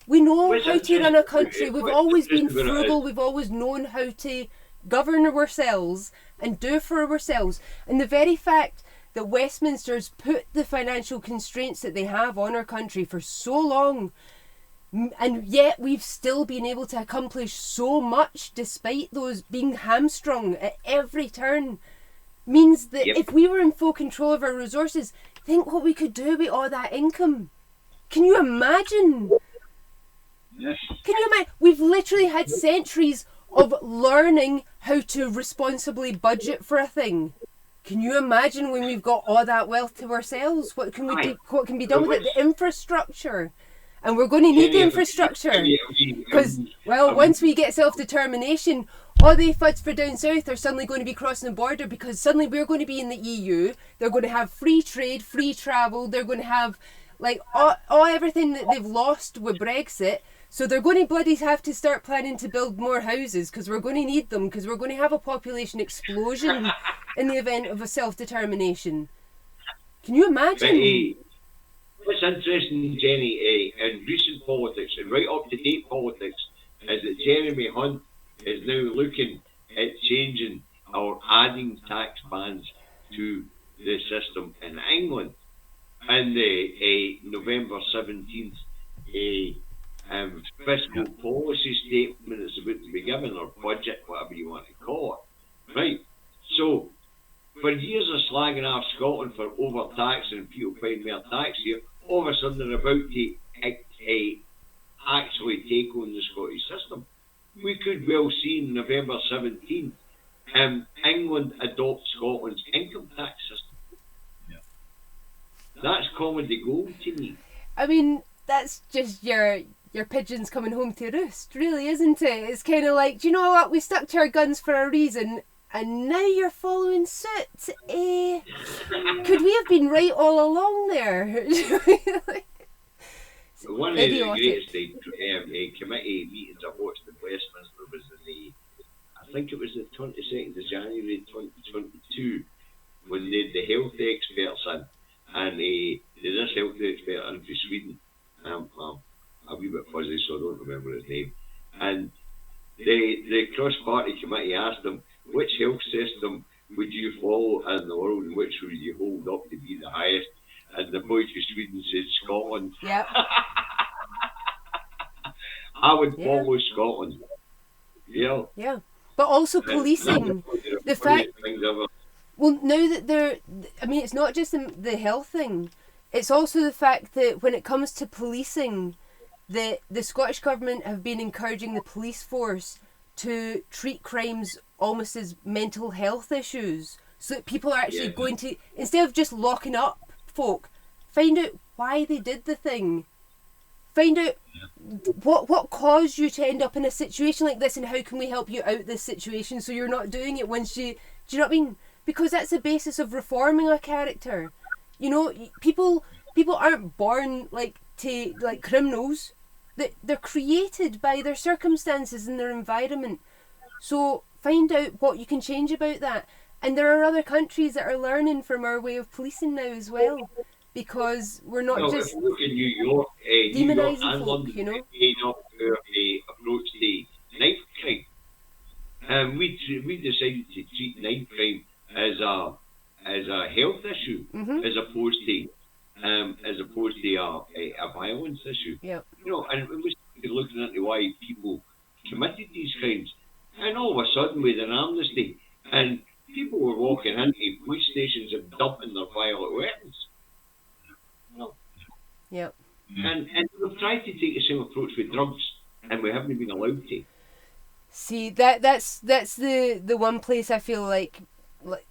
We know how to run a country. We've always been frugal. We've always known how to govern ourselves and do for ourselves. And the very fact that Westminster's put the financial constraints that they have on our country for so long, and yet we've still been able to accomplish so much despite those being hamstrung at every turn, means that if we were in full control of our resources, think what we could do with all that income. Can you imagine? Yes. Can you imagine? We've literally had centuries of learning how to responsibly budget for a thing. Can you imagine when we've got all that wealth to ourselves? What can we do? What can be done with it? The infrastructure. And we're going to need the infrastructure. Because, well, once we get self-determination, all the fuds for down south are suddenly going to be crossing the border, because suddenly we're going to be in the EU. They're going to have free trade, free travel. They're going to have like all everything that they've lost with Brexit. So they're going to bloody have to start planning to build more houses, because we're going to need them, because we're going to have a population explosion in the event of a self-determination. Can you imagine? What's interesting, Jenny, in recent politics and right up to date politics, is that Jeremy Hunt is now looking at changing or adding tax bans to the system in England. And the November 17th fiscal policy statement is about to be given, or budget, whatever you want to call it. Right? So, for years of slagging off Scotland for overtaxing and people paying more tax here, all of a sudden they're about to actually take on the Scottish system. We could well see on November 17th England adopt Scotland's income tax system. Yeah. That's comedy gold to me. I mean, that's just your pigeons coming home to roost, really, isn't it? It's kind of like, do you know what? We stuck to our guns for a reason, and now you're following suit. Could we have been right all along there? One of the greatest committee meetings I watched in Westminster was in the 22nd of January 2022, when they had the health experts in, and this health expert in from Sweden, I'm a wee bit fuzzy, so I don't remember his name, and the cross-party committee asked them, which health system would you follow in the world, and which would you hold up to be the highest? And the boy from Sweden said Scotland. Yeah. I would follow Scotland. Yeah. Yeah. But also policing. The fact... Well, now that it's not just the health thing. It's also the fact that when it comes to policing, the Scottish Government have been encouraging the police force to treat crimes almost as mental health issues, so that people are actually going to, instead of just locking up folk, find out why they did the thing. Find out what caused you to end up in a situation like this, and how can we help you out this situation so you're not doing it once you... Do you know what I mean? Because that's the basis of reforming a character. You know, people aren't born like criminals. They're created by their circumstances and their environment. So find out what you can change about that. And there are other countries that are learning from our way of policing now as well, because we're not just if you look in New York, demonising and folk, London, you know. Approach to knife crime. We decided to treat knife crime as a health issue, as opposed to a violence issue. Yeah. You know, and we started looking into why people committed these crimes, and all of a sudden with an amnesty, and people were walking into police stations and dumping their violent weapons. You know? Yep. And we've tried to take the same approach with drugs, and we haven't been allowed to. See, that's the one place I feel like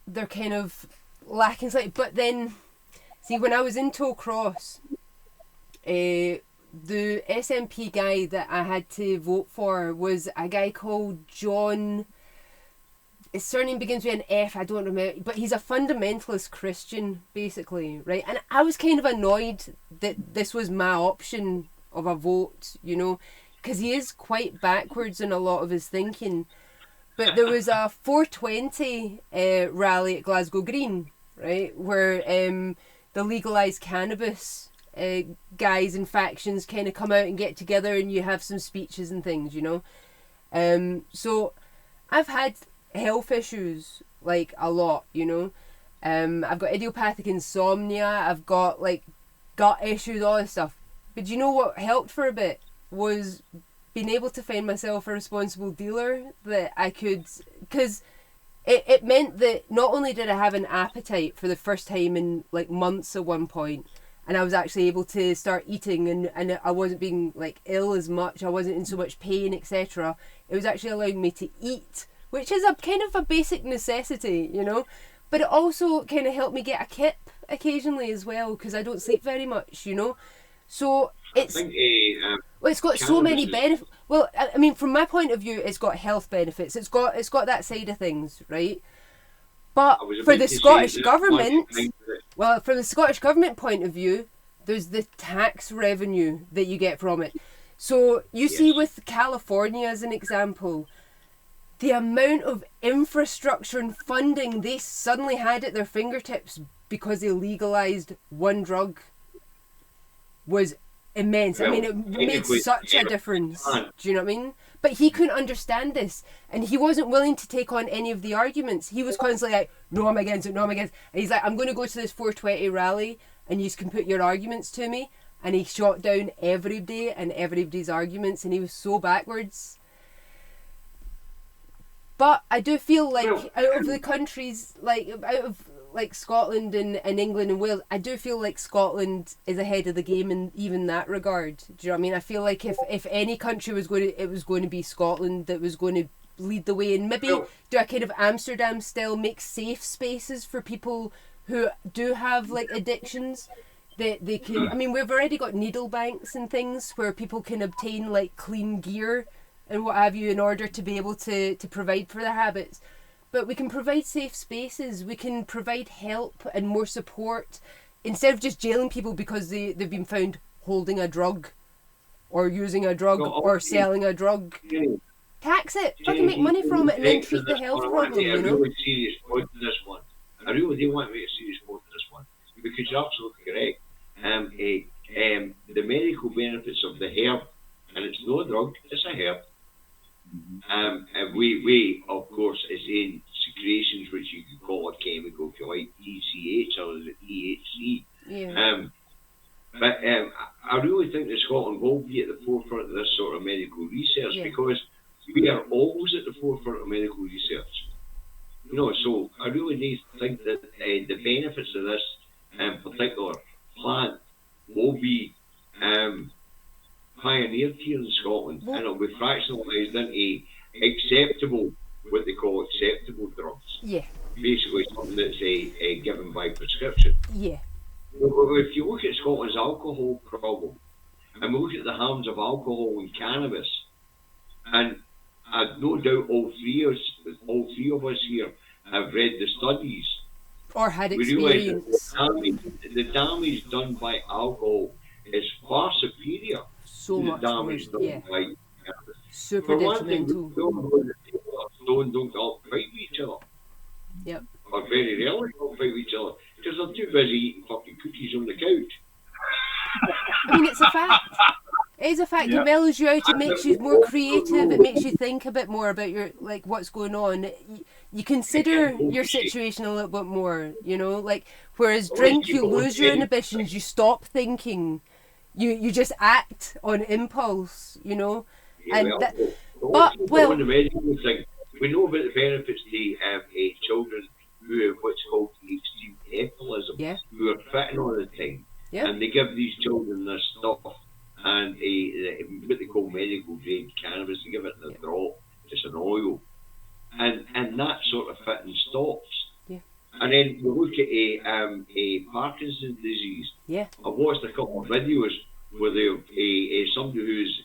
they're kind of lacking slightly. But then, see, when I was in Tollcross, the SNP guy that I had to vote for was a guy called John. His surname begins with an F, I don't remember, but he's a fundamentalist Christian, basically, right? And I was kind of annoyed that this was my option of a vote, you know, because he is quite backwards in a lot of his thinking. But there was a 420 rally at Glasgow Green, right, where the legalised cannabis guys and factions kind of come out and get together, and you have some speeches and things, you know. So I've had health issues, like, a lot, you know. I've got idiopathic insomnia, I've got like gut issues, all this stuff. But you know what helped for a bit was being able to find myself a responsible dealer that I could, because it meant that not only did I have an appetite for the first time in like months at one point, and I was actually able to start eating, and I wasn't being like ill as much, I wasn't in so much pain, etc. It was actually allowing me to eat, which is a kind of a basic necessity, you know. But it also kind of helped me get a kip occasionally as well, because I don't sleep very much, you know. So it's it's got so many benefits. Well, I mean, from my point of view, it's got health benefits. It's got that side of things, right? But for the Scottish government, well, from the Scottish government point of view, there's the tax revenue that you get from it. So you see with California as an example, the amount of infrastructure and funding they suddenly had at their fingertips because they legalised one drug was immense. Well, I mean, it made such a difference. Do you know what I mean? But he couldn't understand this, and he wasn't willing to take on any of the arguments. He was constantly like, no, I'm against it, no, I'm against it. And he's like, I'm going to go to this 420 rally, and you can put your arguments to me. And he shot down everybody and everybody's arguments, and he was so backwards. But I do feel like out of the countries, like out of like Scotland and England and Wales, I do feel like Scotland is ahead of the game in even that regard. Do you know what I mean? I feel like if any country was going to, it was going to be Scotland that was going to lead the way, and maybe do a kind of Amsterdam style, make safe spaces for people who do have like addictions that they can. I mean, we've already got needle banks and things where people can obtain like clean gear and what have you in order to be able to provide for their habits. But we can provide safe spaces, we can provide help and more support, instead of just jailing people because they've been found holding a drug or using a drug or selling a drug. Tax it, fucking make money from it, and then treat the health problem, you know? I really serious point to this one. I really do want to make a serious point to this one, because you're absolutely correct. The medical benefits of the herb, and it's no drug, it's a herb. We of course, is in secretions, which you could call a chemical, if you like, ECH or EHC. Yeah. But I really think that Scotland will be at the forefront of this sort of medical research, because we are always at the forefront of medical research. You know, so I really need to think that the benefits of this particular plant will be pioneered here in Scotland, and it'll be fractionalised into acceptable, what they call acceptable drugs. Yeah. Basically something that's given by prescription. Yeah. If you look at Scotland's alcohol problem, and we look at the harms of alcohol and cannabis, and I've no doubt all three of us here have read the studies. Or had We experience. realise the damage done by alcohol is far superior So to the much damage worse. done Yeah. by cannabis. Super For one thing, detrimental. we all know that people that are stoned don't go out and fight with each other. Yep. Or very rarely go out and fight with each other, because they're too busy eating fucking cookies on the couch. I mean, it's a fact. It is a fact. It mellows you out. It makes you more creative. It makes you think a bit more about your, like, what's going on. You consider your situation a little bit more, you know, like, whereas drink, you lose your inhibitions, you stop thinking, you just act on impulse, you know. And Well, that, but well, on the medical thing, we know about the benefits to children who have what's called extreme epilepsy, yeah, who are fitting all the time, yeah, and they give these children this stuff, and what they call medical grade cannabis. They give it in a drop, it's an oil, and that sort of fitting stops. yeah. And then we look at a Parkinson's disease. Yeah. I've watched a couple of videos where somebody who's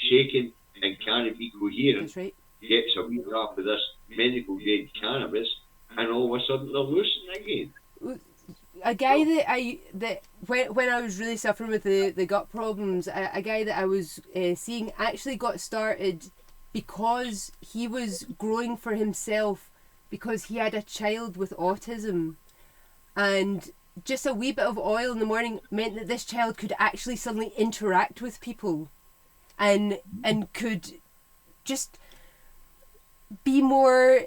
shaking and can't be coherent That's right. gets a wee drop of this medical grade cannabis, and all of a sudden they're loosening again. A guy that when I was really suffering with the gut problems, a guy that I was seeing actually got started because he was growing for himself, because he had a child with autism, and just a wee bit of oil in the morning meant that this child could actually suddenly interact with people, and could just be more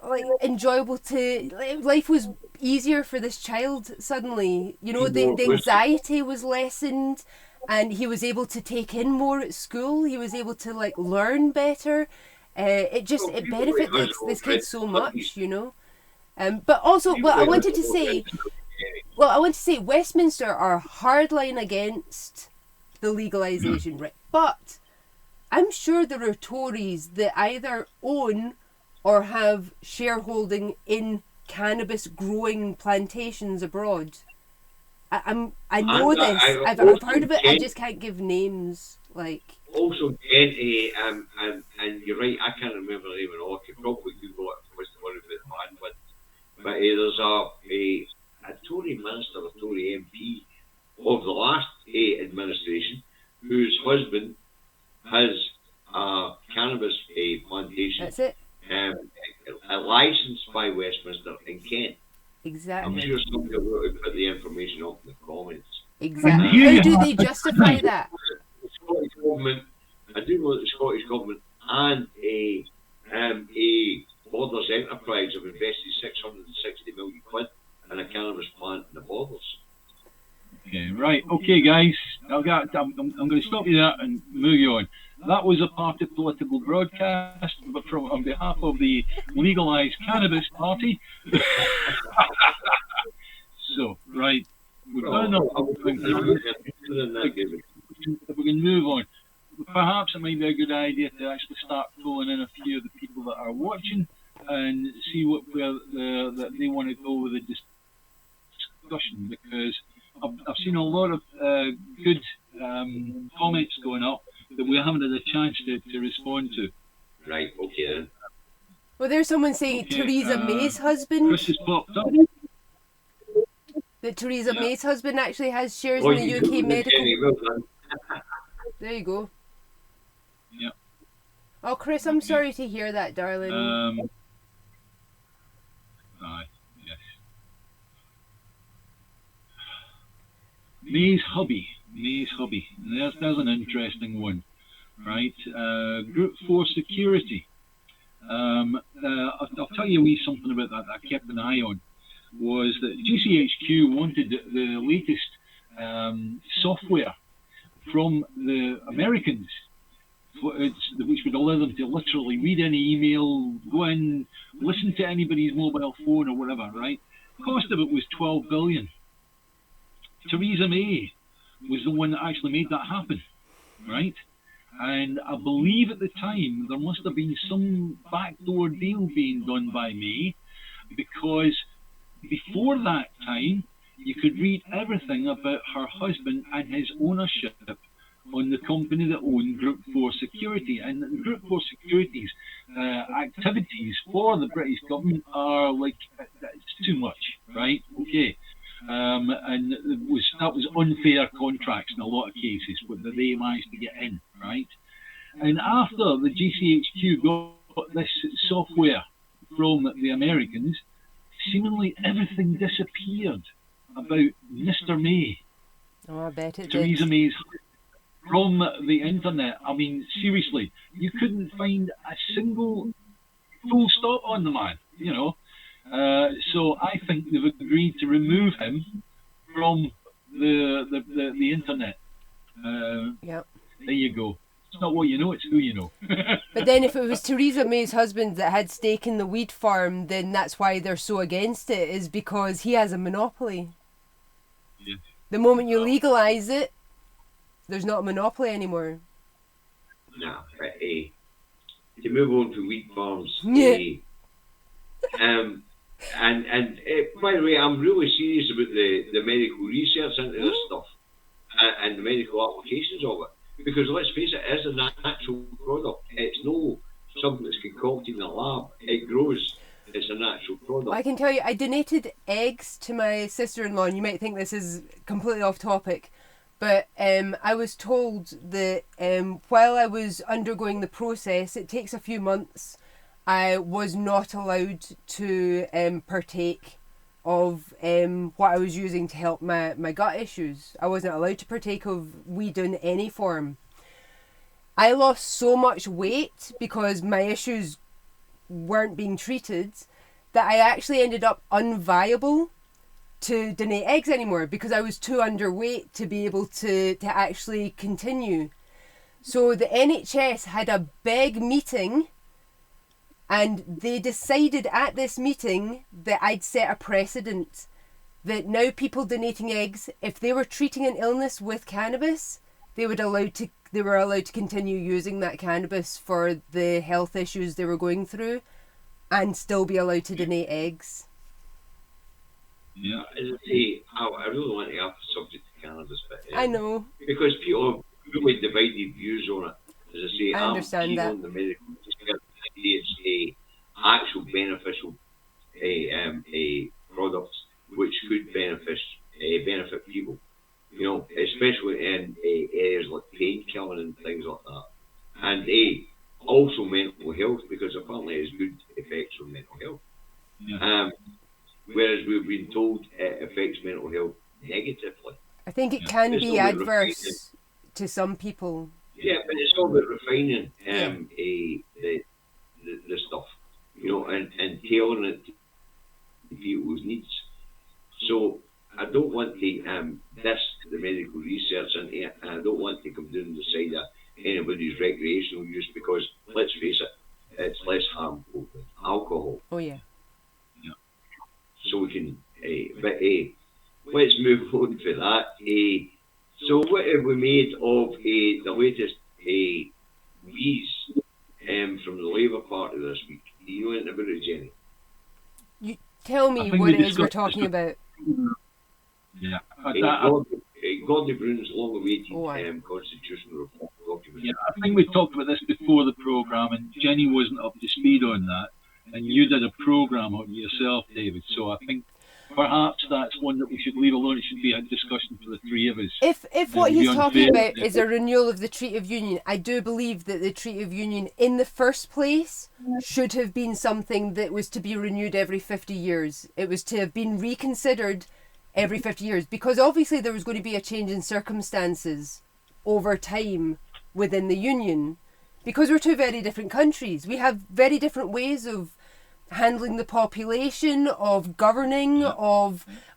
like enjoyable to life. Was easier for this child suddenly, you know. The anxiety was lessened, and he was able to take in more at school. He was able to like learn better. It benefits this kid so much, you know. But also, I wanted to say Westminster are hardline against the legalisation, right? But I'm sure there are Tories that either own or have shareholding in cannabis growing plantations abroad. I know this. I've heard of it. I just can't give names. Like, also, and you're right. I can't remember the name of it. I could probably Google it. What's the one of the man? But there's a Tory minister, a Tory MP of the last administration, whose husband has a cannabis plantation. That's it. Licensed by Westminster in Kent. Exactly. I'm sure somebody will put the information up in the comments. Exactly. How do they justify that? The Scottish government, I do know that the Scottish government and a Borders enterprise have invested 660 million quid in a cannabis plant in the Borders. Okay, right. Okay, guys. I'm going to stop you there and move you on. That was a party political broadcast, but on behalf of the legalised cannabis party. So, right. We've done enough. We're going to move on. Perhaps it might be a good idea to actually start pulling in a few of the people that are watching and see where that they want to go with the discussion, because I've seen a lot of good comments going up that we haven't had a chance to respond to. Right, okay then. Well, there's someone saying Theresa May's husband. Chris has popped up. That Theresa May's husband actually has shares in the UK medical. Well done. There you go. Yeah. Oh, Chris, I'm sorry to hear that, darling. Yes. May's hubby. There's an interesting one, right? Group 4 security. I'll tell you a wee something about that I kept an eye on. Was that GCHQ wanted the latest software from the Americans, which would allow them to literally read any email, go in, listen to anybody's mobile phone or whatever, right? Cost of it was 12 billion. Theresa May was the one that actually made that happen, right? And I believe at the time there must have been some backdoor deal being done by May, because before that time you could read everything about her husband and his ownership on the company that owned Group 4 Security. And Group 4 Security's activities for the British government are like, it's too much, right? Okay. And that was unfair contracts in a lot of cases, but they managed to get in, right? And after the GCHQ got this software from the Americans, seemingly everything disappeared about Mr. May. Oh, I bet it Theresa did. May's from the internet. I mean, seriously, you couldn't find a single full stop on the man, you know. So I think they've agreed to remove him from the internet. Yep. There you go. It's not what you know, it's who you know. But then if it was Theresa May's husband that had stake in the weed farm, then that's why they're so against it, is because he has a monopoly. Yeah. The moment you legalise it, there's not a monopoly anymore. Nah, but to move on to wheat farms, and by the way, I'm really serious about the medical research into this stuff and the medical applications of it, because let's face it, it is a natural product. It's no something that's concocted in a lab. It grows. It's a natural product. Well, I can tell you, I donated eggs to my sister-in-law, and you might think this is completely off topic, but I was told that while I was undergoing the process, it takes a few months, I was not allowed to partake of what I was using to help my gut issues. I wasn't allowed to partake of weed in any form. I lost so much weight because my issues weren't being treated that I actually ended up unviable to donate eggs anymore, because I was too underweight to be able to actually continue. So the NHS had a big meeting, and they decided at this meeting that I'd set a precedent, that now people donating eggs, if they were treating an illness with cannabis, they were allowed to continue using that cannabis for the health issues they were going through, and still be allowed to donate eggs. Yeah. As I say, I really want to have the subject to cannabis, but I know, because people have really divided views on it. As I say, I understand I'm that. on the medical research. It's a actual beneficial a products which could benefit people. You know, especially in areas like painkilling and things like that, and also mental health, because apparently it has good effects on mental health. Yeah. Whereas we've been told it affects mental health negatively. I think it can It's be all about adverse to some people. Yeah, but it's all about refining the stuff, you know, and tailoring it to people's needs. So I don't want to diss the medical research, and I don't want to come down the side of anybody's recreational use, because let's face it, it's less harmful than alcohol. Oh yeah. So we can, but let's move on to that. So what have we made of the latest wheeze from the Labour Party this week? Do you know anything about it, Jenny? You tell me think what we it is we're discussed talking about. Yeah. Gordon Brown's long-awaited constitutional reform document. Yeah, I think we talked about this before the programme, and Jenny wasn't up to speed on that, and you did a programme on yourself, David. So I think perhaps that's one that we should leave alone. It should be a discussion for the three of us. If what he's talking about is a renewal of the Treaty of Union, I do believe that the Treaty of Union in the first place should have been something that was to be renewed every 50 years. It was to have been reconsidered every 50 years, because obviously there was going to be a change in circumstances over time within the Union, because we're two very different countries. We have very different ways of handling the population, of governing,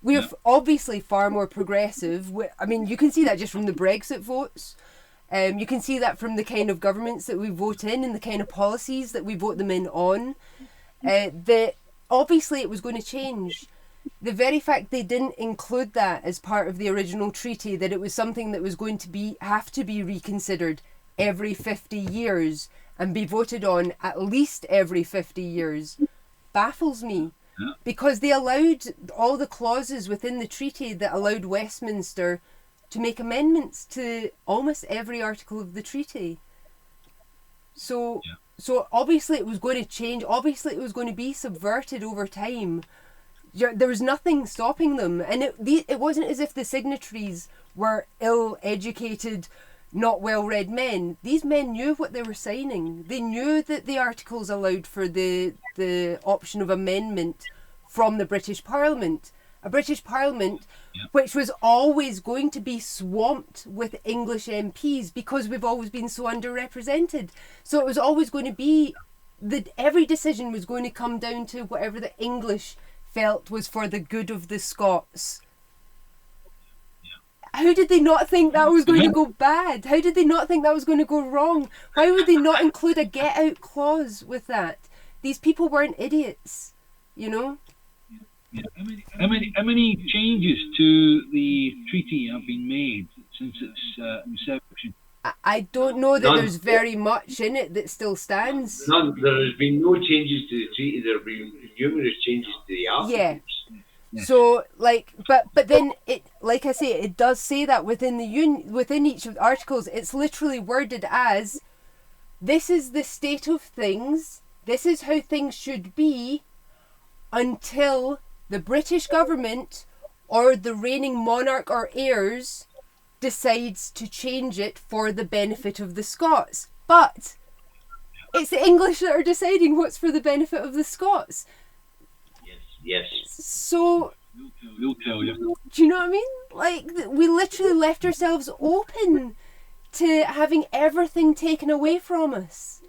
we're obviously far more progressive. I mean, you can see that just from the Brexit votes. You can see that from the kind of governments that we vote in and the kind of policies that we vote them in on. That obviously it was going to change. The very fact they didn't include that as part of the original treaty, that it was something that was going to have to be reconsidered every 50 years and be voted on at least every 50 years, baffles me, because they allowed all the clauses within the treaty that allowed Westminster to make amendments to almost every article of the treaty. So obviously it was going to change. Obviously it was going to be subverted over time. There was nothing stopping them, and it wasn't as if the signatories were ill-educated, not well-read men. These men knew what they were signing. They knew that the articles allowed for the option of amendment from the British Parliament. A British Parliament which was always going to be swamped with English MPs because we've always been so underrepresented. So it was always going to be that every decision was going to come down to whatever the English felt was for the good of the Scots. How did they not think that was going to go bad? How did they not think that was going to go wrong? Why would they not include a get-out clause with that? These people weren't idiots, you know? Yeah. How many changes to the treaty have been made since its inception? I don't know that there's very much in it that still stands. None. There has been no changes to the treaty. There have been numerous changes to the articles. Yeah. So, but then it, like I say, it does say that within within each of the articles, it's literally worded as, this is the state of things, this is how things should be, until the British government or the reigning monarch or heirs decides to change it for the benefit of the Scots. But it's the English that are deciding what's for the benefit of the Scots. Yes. So, we'll tell you. Do you know what I mean? Like, we literally left ourselves open to having everything taken away from us.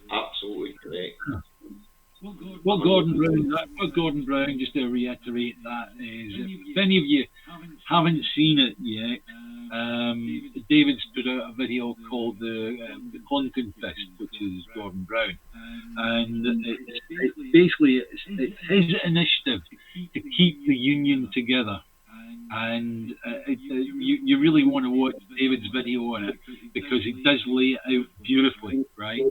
Absolutely correct. What Gordon Brown, just to reiterate that, is if any of you haven't seen it yet, Davies put out a video called the Clunkin Fist, which is Gordon Brown, and it's his initiative to keep the union together. And you really want to watch David's video on it, because he does lay it out beautifully, right?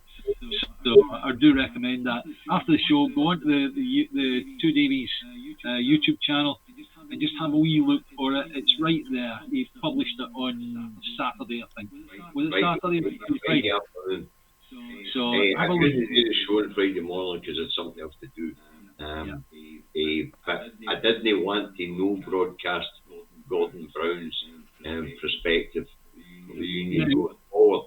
So I do recommend that. After the show, go on to the Two Davies YouTube channel and just have a wee look for it. It's right there. He published it on Saturday, I think. Was it Saturday or Friday? So I couldn't do the show on Friday morning because it's something else to do. But I didn't want to no broadcast Gordon Brown's perspective of the union going forward.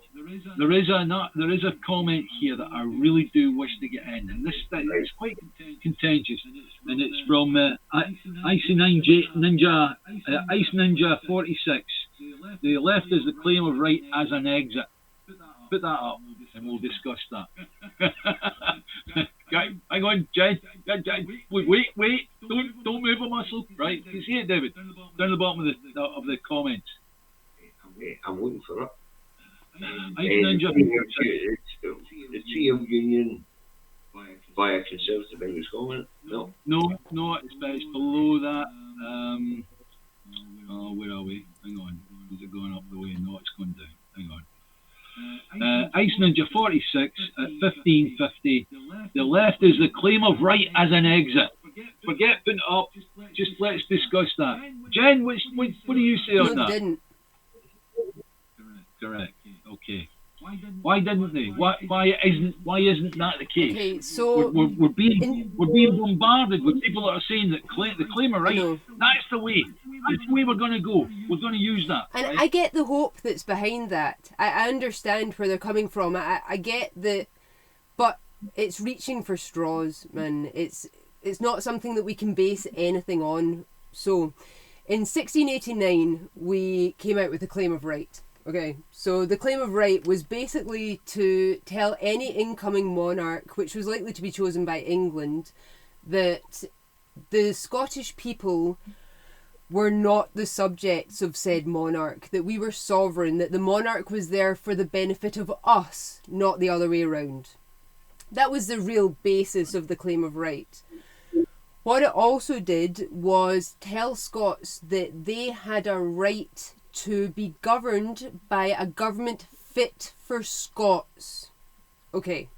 There is a comment here that I really do wish to get in, and this is quite contentious, and it's from Ice Ninja 46. The left is the claim of right as an exit. Put that up, and we'll discuss that. Hang on, Jen. Wait! Don't move a muscle. Right? You see it, David? Down the bottom of the comments. I'm waiting for it. Ninja. The Treaty of Union by a Conservative English comment? No, it's below that. Where are we? Hang on. Is it going up the way? No, it's going down. Hang on. Ice Ninja 46 at 1550. The left is the claim of right as an exit. Forget putting it up. Just let's discuss that. Jen, what do you say on that? Didn't. Correct. Okay. Why didn't they? Why isn't that the case? Okay, so We're being bombarded with people that are saying that the claim of right. That's the way. That's the way we're going to go. We're going to use that. And right? I get the hope that's behind that. I understand where they're coming from. I get the, but it's reaching for straws, man. It's not something that we can base anything on. So, in 1689, we came out with the claim of right. Okay, so the claim of right was basically to tell any incoming monarch, which was likely to be chosen by England, that the Scottish people were not the subjects of said monarch, that we were sovereign, that the monarch was there for the benefit of us, not the other way around. That was the real basis of the claim of right. What it also did was tell Scots that they had a right to be governed by a government fit for Scots. Okay.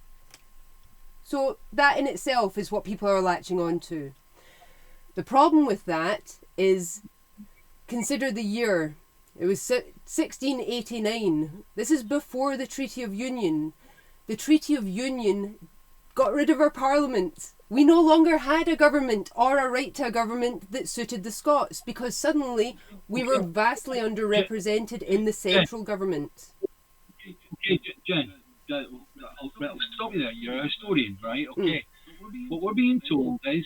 So that in itself is what people are latching on to. The problem with that is, consider the year. It was 1689. This is before the Treaty of Union. The Treaty of Union got rid of our parliament. We no longer had a government or a right to a government that suited the Scots, because suddenly we were vastly underrepresented in the central government. Okay, Jen, I'll stop you there. You're a historian, right? Okay. What we're being told is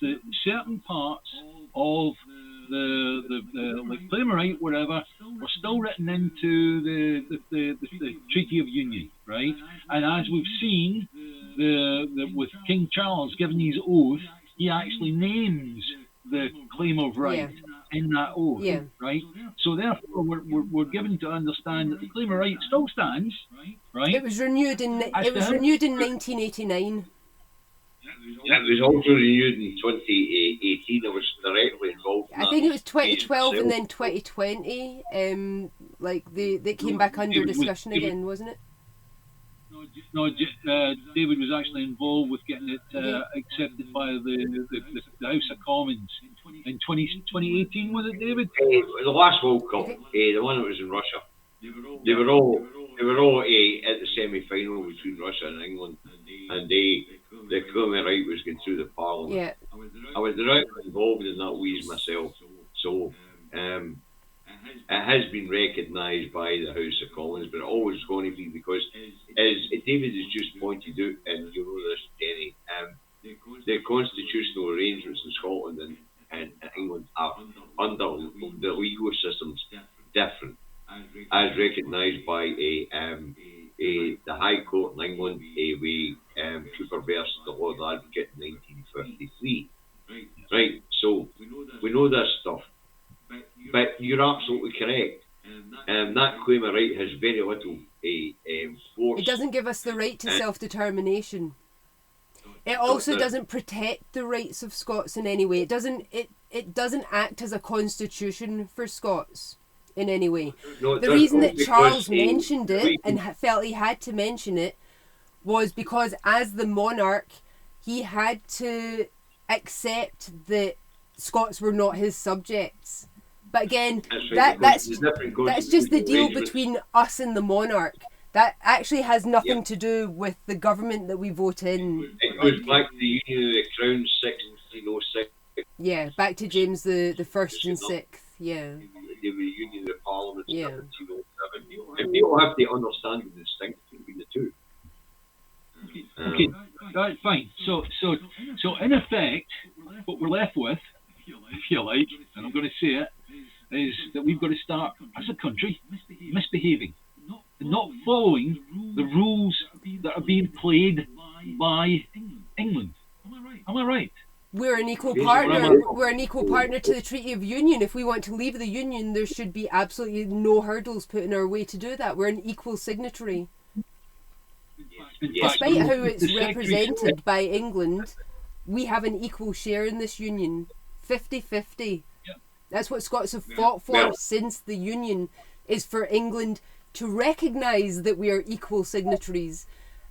that certain parts of the claim of right, whatever, were still written into the Treaty of Union, right? And as we've seen, with King Charles giving his oath, he actually names the claim of right in that oath, right? So therefore, we're given to understand that the claim of right still stands, right? It was renewed in 1989. Yeah, it was also renewed in 2018. I was directly involved in I think it was 2012 and then 2020. They came back under discussion again, wasn't it? No, David was actually involved with getting it accepted by the House of Commons in 2018, was it, David? The last World Cup, the one that was in Russia. They were all at the semi-final between Russia and England, and the claim of right was going through the Parliament. Yeah. I was directly involved in that wheeze myself, so it has been recognised by the House of Commons, but it always going to be, because, as David has just pointed out, and you know this, Jenny, the constitutional arrangements in Scotland and England are under the legal systems different, as recognised by the High Court in England, we Cooper versus the Lord Advocate in 1953. Right, so we know this stuff. But you're absolutely correct. That claim of right has very little force. It doesn't give us the right to self-determination. It also doesn't protect the rights of Scots in any way. It doesn't act as a constitution for Scots in any way. No, the reason that Charles mentioned it and felt he had to mention it was because, as the monarch, he had to accept that Scots were not his subjects. But again, that's just the deal between us and the monarch. That actually has nothing to do with the government that we vote in. It goes back to the Union of the Crown, 1606. Yeah, back to James the First and Sixth. Yeah. The Union of Parliament, 1707. And people have to understand the distinction between the two. Okay, right, fine. So in effect, what we're left with, if you like, and I'm going to say it, is that we've got to start, as a country, misbehaving, and not following the rules that are being played by England. Am I right? We're an equal partner. We're an equal partner to the Treaty of Union. If we want to leave the Union, there should be absolutely no hurdles put in our way to do that. We're an equal signatory. Despite how it's represented by England, we have an equal share in this Union. 50-50. That's what Scots have fought for since the Union, is for England to recognise that we are equal signatories.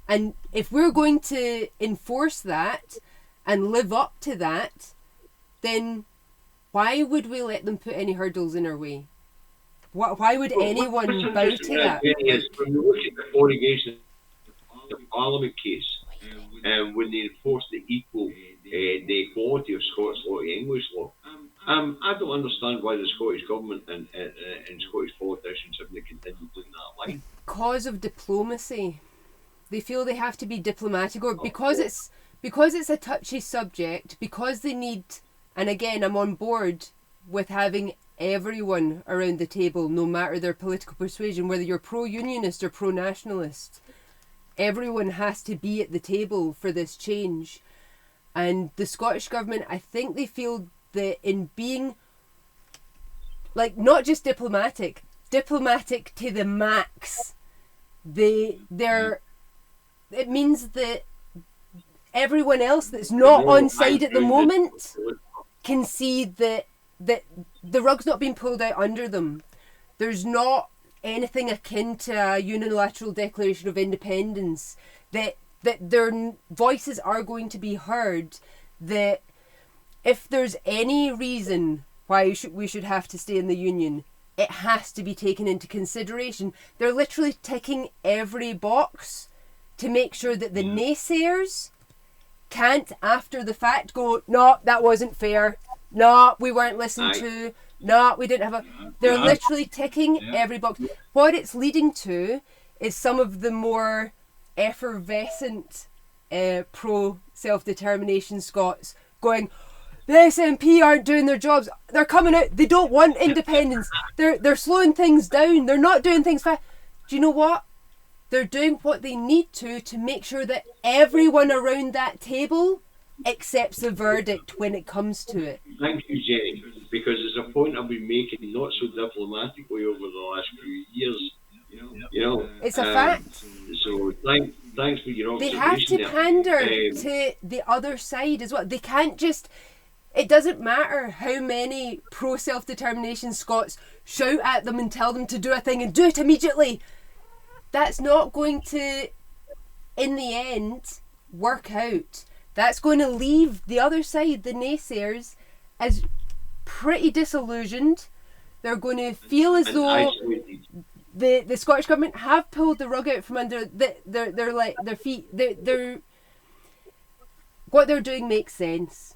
And if we're going to enforce that and live up to that, then why would we let them put any hurdles in our way? Why would anyone bow to that? Is, when you look at the Foreign the Parliament case, when they enforced the equality of Scots law to English law, I don't understand why the Scottish government and Scottish politicians haven't continued doing that line. Because of diplomacy. They feel they have to be diplomatic, or because it's a touchy subject, because they need, and again, I'm on board with having everyone around the table, no matter their political persuasion, whether you're pro-unionist or pro-nationalist. Everyone has to be at the table for this change. And the Scottish Government, I think they feel that in being, like, not just diplomatic to the max, it means that everyone else that's not on side at the moment can see that the rug's not being pulled out under them. There's not anything akin to a unilateral declaration of independence, that their voices are going to be heard, that if there's any reason why we should have to stay in the Union, it has to be taken into consideration. They're literally ticking every box to make sure that the naysayers can't, after the fact, go, no, that wasn't fair, no, we weren't listened to, no, we didn't have a... They're literally ticking every box. What it's leading to is some of the more effervescent pro-self-determination Scots going, the SNP aren't doing their jobs, they're coming out, they don't want independence, they're slowing things down, they're not doing things fast. Do you know what? They're doing what they need to make sure that everyone around that table accepts the verdict when it comes to it. Thank you, Jenny, because it's a point I've been making not so diplomatically over the last few years. You know, it's a fact. So thanks for your observation. They have to pander to the other side as well. They can't just... It doesn't matter how many pro-self-determination Scots shout at them and tell them to do a thing and do it immediately. That's not going to, in the end, work out. That's going to leave the other side, the naysayers, as pretty disillusioned. They're going to feel as though the Scottish Government have pulled the rug out from under their feet. What they're doing makes sense.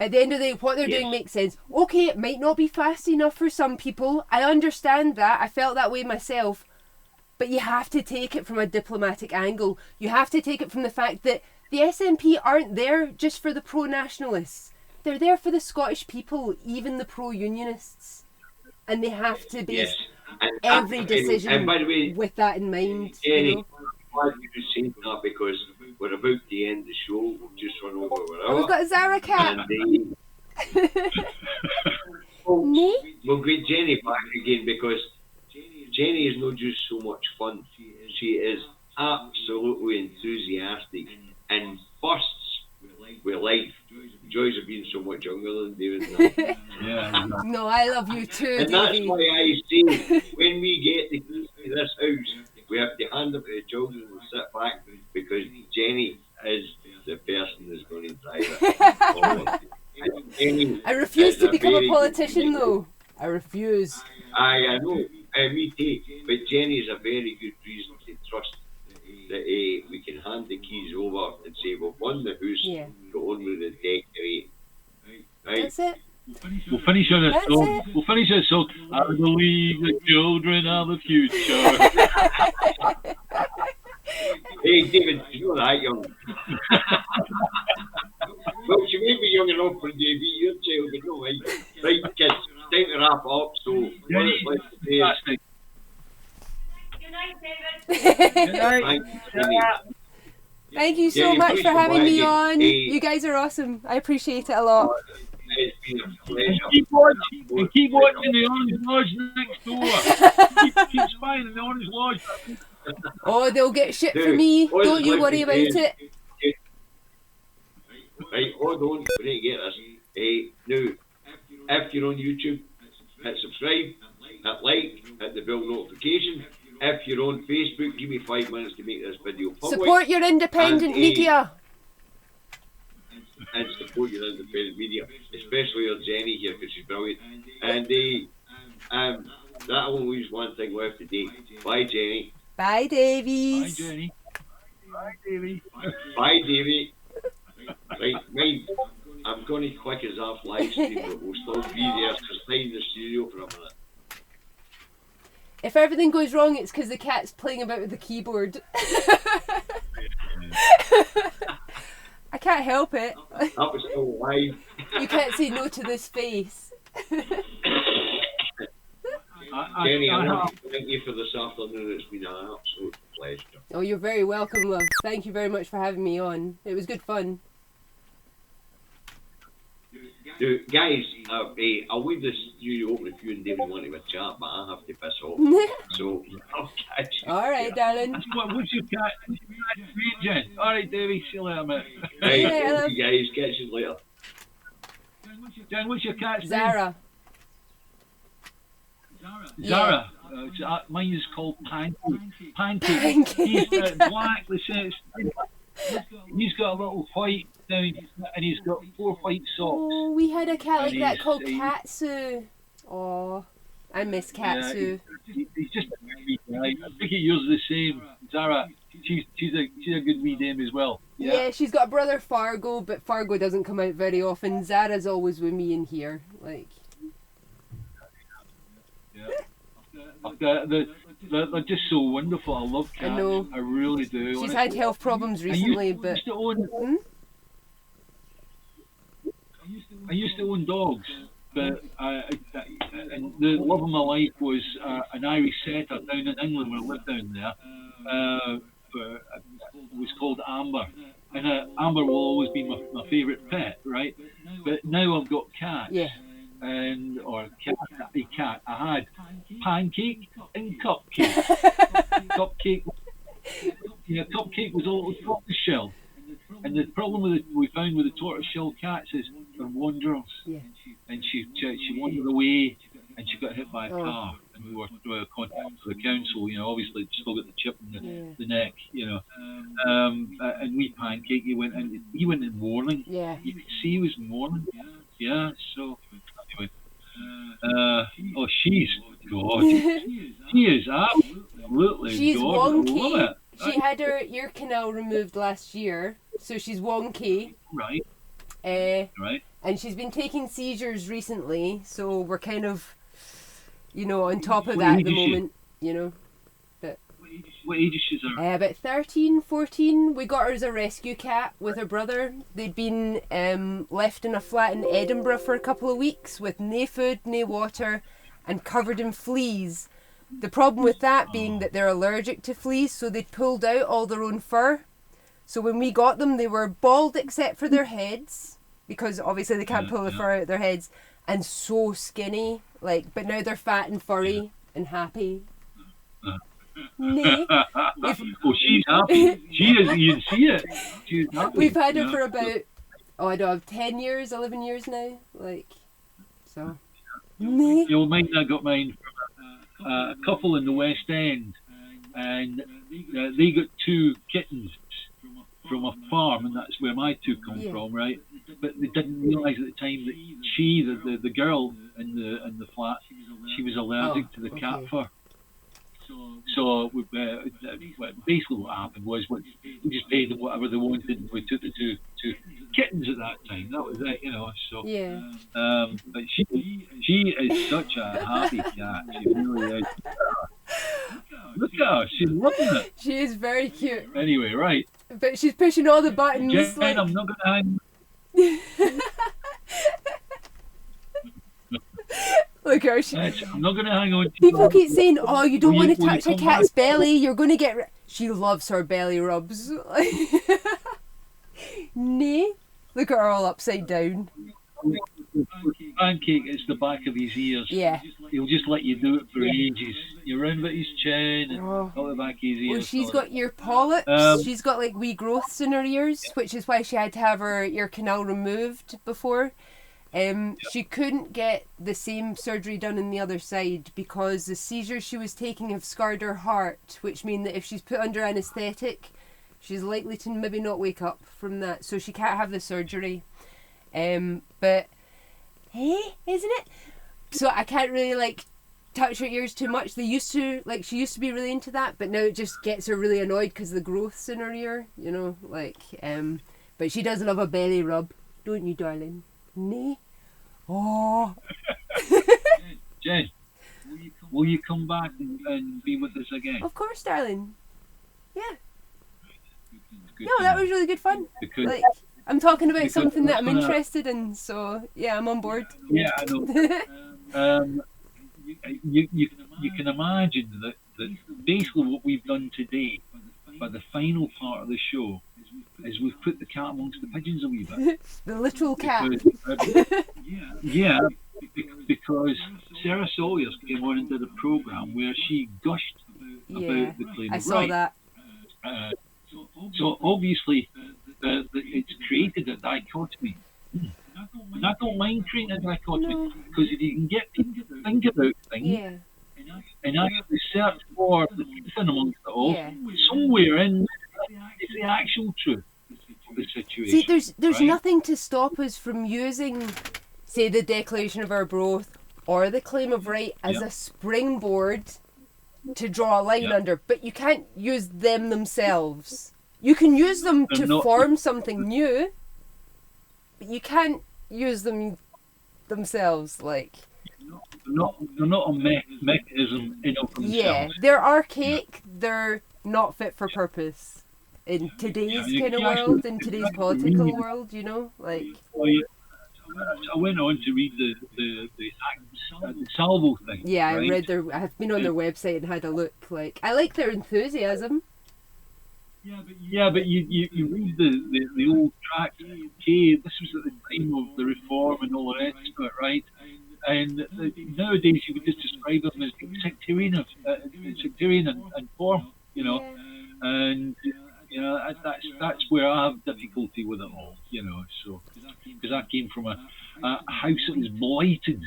At the end of the day, what they're doing makes sense. Okay, it might not be fast enough for some people. I understand that. I felt that way myself. But you have to take it from a diplomatic angle. You have to take it from the fact that the SNP aren't there just for the pro-nationalists. They're there for the Scottish people, even the pro-unionists. And they have to base every decision and by the way, with that in mind. Jenny, I'm glad you saying that because we're about to end the show. We've just run over an hour. We've got a Zara cat. We'll get Jenny back again because Jenny is not just so much fun. She is absolutely enthusiastic and bursts with life. Joys of being so much younger than David. No, I love you too, and Davey. That's why I say when we get the keys to this house, we have to hand them to the children and sit back because Jenny is the person that's going to drive it. I refuse to become a politician though. I refuse. I know. Me too. But Jenny is a very good reason to trust that we can hand the keys over and say we've won the house, go on with the decorate. Right? That's it. We'll finish on a song. We'll finish on a song. I believe the children are the future. Hey, David, you're not that young. Well, she may be young enough for Davey, your child, but no, right, kids, time to wrap up. So, what it's like to say is, Good night, David. Good night. Thank you so much for having me on. You guys are awesome. I appreciate it a lot. It's been a pleasure. And keep watching the Orange Lodge next door. keep spying on the Orange Lodge. Oh, they'll get shit for me. Don't you worry about it. Right, hold on. We need to get this. Now, if you're on YouTube, hit subscribe, hit like, hit the bell notification. If you're on Facebook, give me 5 minutes to make this video public. Support your independent media. And support your independent media, especially your Jenny here because she's brilliant. And that'll leave one thing left to do. Bye, Jenny. Bye, Bye, Davies. Jenny. Bye, Davy. Bye, Davy. Right, mine. I'm going to click us off live stream, but we'll still be there. Just stay in the studio for a minute. If everything goes wrong, it's because the cat's playing about with the keyboard. I can't help it. That was still live. You can't say no to this face. Jenny, I want to thank you for this afternoon. It's been an absolute pleasure. Oh, you're very welcome, love. Thank you very much for having me on. It was good fun. Guys, I'll leave this studio open if you and David want to have a chat, but I have to piss off. So, I'll catch you. All right, darling. What's your cat? Jen? All right, Davy. See you later, mate. Right, Yeah, okay, guys. Catch you later. Jen, what's your cat's name? Zara. Zara. Mine is called Pancake. Pancake. He's black. He's got a little white down, and he's got 4 white socks. Oh, we had a cat like And that he's- called he- Katsu. Oh, I miss Katsu. He's just a wee guy. I think yours is the same. Zara. She's a good wee dame as well. Yeah, she's got a brother Fargo, but Fargo doesn't come out very often. Zara's always with me in here. Like, They're just so wonderful. I love cats. I know. I really do. she's honestly. had health problems recently, but I used to own dogs, but and the love of my life was an Irish setter down in England when I lived down there. It was called Amber, and Amber will always be my favourite pet, right? But now I've got cats. yeah. Or a cat. I had Pancake and Cupcake. Cupcake was a little tortoise shell. And the problem we found with the tortoise shell cats is they're wanderers. Yeah. And she wandered away, and she got hit by a Oh. car. And we were through contact with the council. Obviously still got the chip in the neck. And we Pancake. He went in mourning. Yeah. You could see he was mourning. Yeah. So anyway, she's gorgeous. She is absolutely She's gorgeous. I love wonky. it. She had her ear canal removed last year, so she's wonky. Right. Right. And she's been taking seizures recently, so we're kind of, on top of What that age at the is she? moment, What age is she? About 13, 14. We got her as a rescue cat with her brother. They'd been left in a flat in Edinburgh for a couple of weeks with no food, no water, and covered in fleas. The problem with that being that they're allergic to fleas, so they'd pulled out all their own fur. So when we got them, they were bald except for their heads, because obviously they can't pull the fur out of their heads, and so skinny. But now they're fat and furry and happy. Nay. She's happy. She is. You can see it. She's happy. We've had her for about, 10 years, 11 years now. So. Nay. Mine. I got mine from a couple in the West End, and they got 2 kittens from a farm, and that's where my 2 come from, right? But they didn't realise at the time that the girl in the flat, she was allergic to the cat fur. So basically what happened was we just paid them whatever they wanted, and we took the two kittens at that time. That was it, So Yeah. but she is such a happy cat. She really is. Look at her, she's loving it. She is very cute. Anyway, right. But she's pushing all the buttons. Jen, I'm not going to hang. Look at her. I'm not going to hang on to People keep saying, "Oh, you don't want to Will you touch a come cat's back? belly. You're going to get." She loves her belly rubs. Nay. Look at her all upside down. Pancake, it's the back of his ears. Yeah. He'll just let you do it for ages. You're round about his chin and Oh. all the back of his ears. Well, she's got ear polyps. She's got wee growths in her ears, which is why she had to have her ear canal removed before. She couldn't get the same surgery done on the other side because the seizures she was taking have scarred her heart, which means that if she's put under anaesthetic, she's likely to maybe not wake up from that. So she can't have the surgery. But hey, isn't it? So I can't really touch her ears too much. They used to, like, she used to be really into that, but now it just gets her really annoyed because the growths in her ear, you know, like, but she does love a belly rub, don't you, darling? Nee? Oh. Jen, will you come back and be with us again? Of course, darling. Yeah. Good No, to that know. was really good fun. Because, Like, I'm talking about because something that I'm that's gonna- interested in, so yeah, I'm on board. yeah, I know. You can imagine that basically what we've done today, by the final part of the show, is we've put the cat amongst the pigeons a wee bit. The literal cat. Yeah, because Sarah Sawyers came on and did a programme where she gushed Yeah, about the claim I of saw right. that. So obviously, it's created a dichotomy. And I don't mind creating a dichotomy, No. because if you can get people to think about things Yeah. and actually search for the truth in amongst it all, Yeah. somewhere in there is the actual truth of the situation. See, there's right? nothing to stop us from using, say, the Declaration of Arbroath or the Claim of Right as Yeah. a springboard to draw a line Yeah. under, but you can't use them themselves. You can use them They're to not- form something new, but you can't use them themselves. Like, They're not a mechanism in of yeah, themselves. they're archaic. They're not fit for purpose in today's you kind of can actually- world, in today's you can political read- world. You know, like. Well, yeah, I went on to read the Salvo thing. Yeah, right? I read their. I've been on their website and had a look. Like, I like their enthusiasm. Yeah, but you read the old track. Okay, this was at the time of the reform and all the rest of it, right? And nowadays you would just describe them as being sectarian and form, you know. And you know that's where I have difficulty with it all, you know. So because I came from a house that was blighted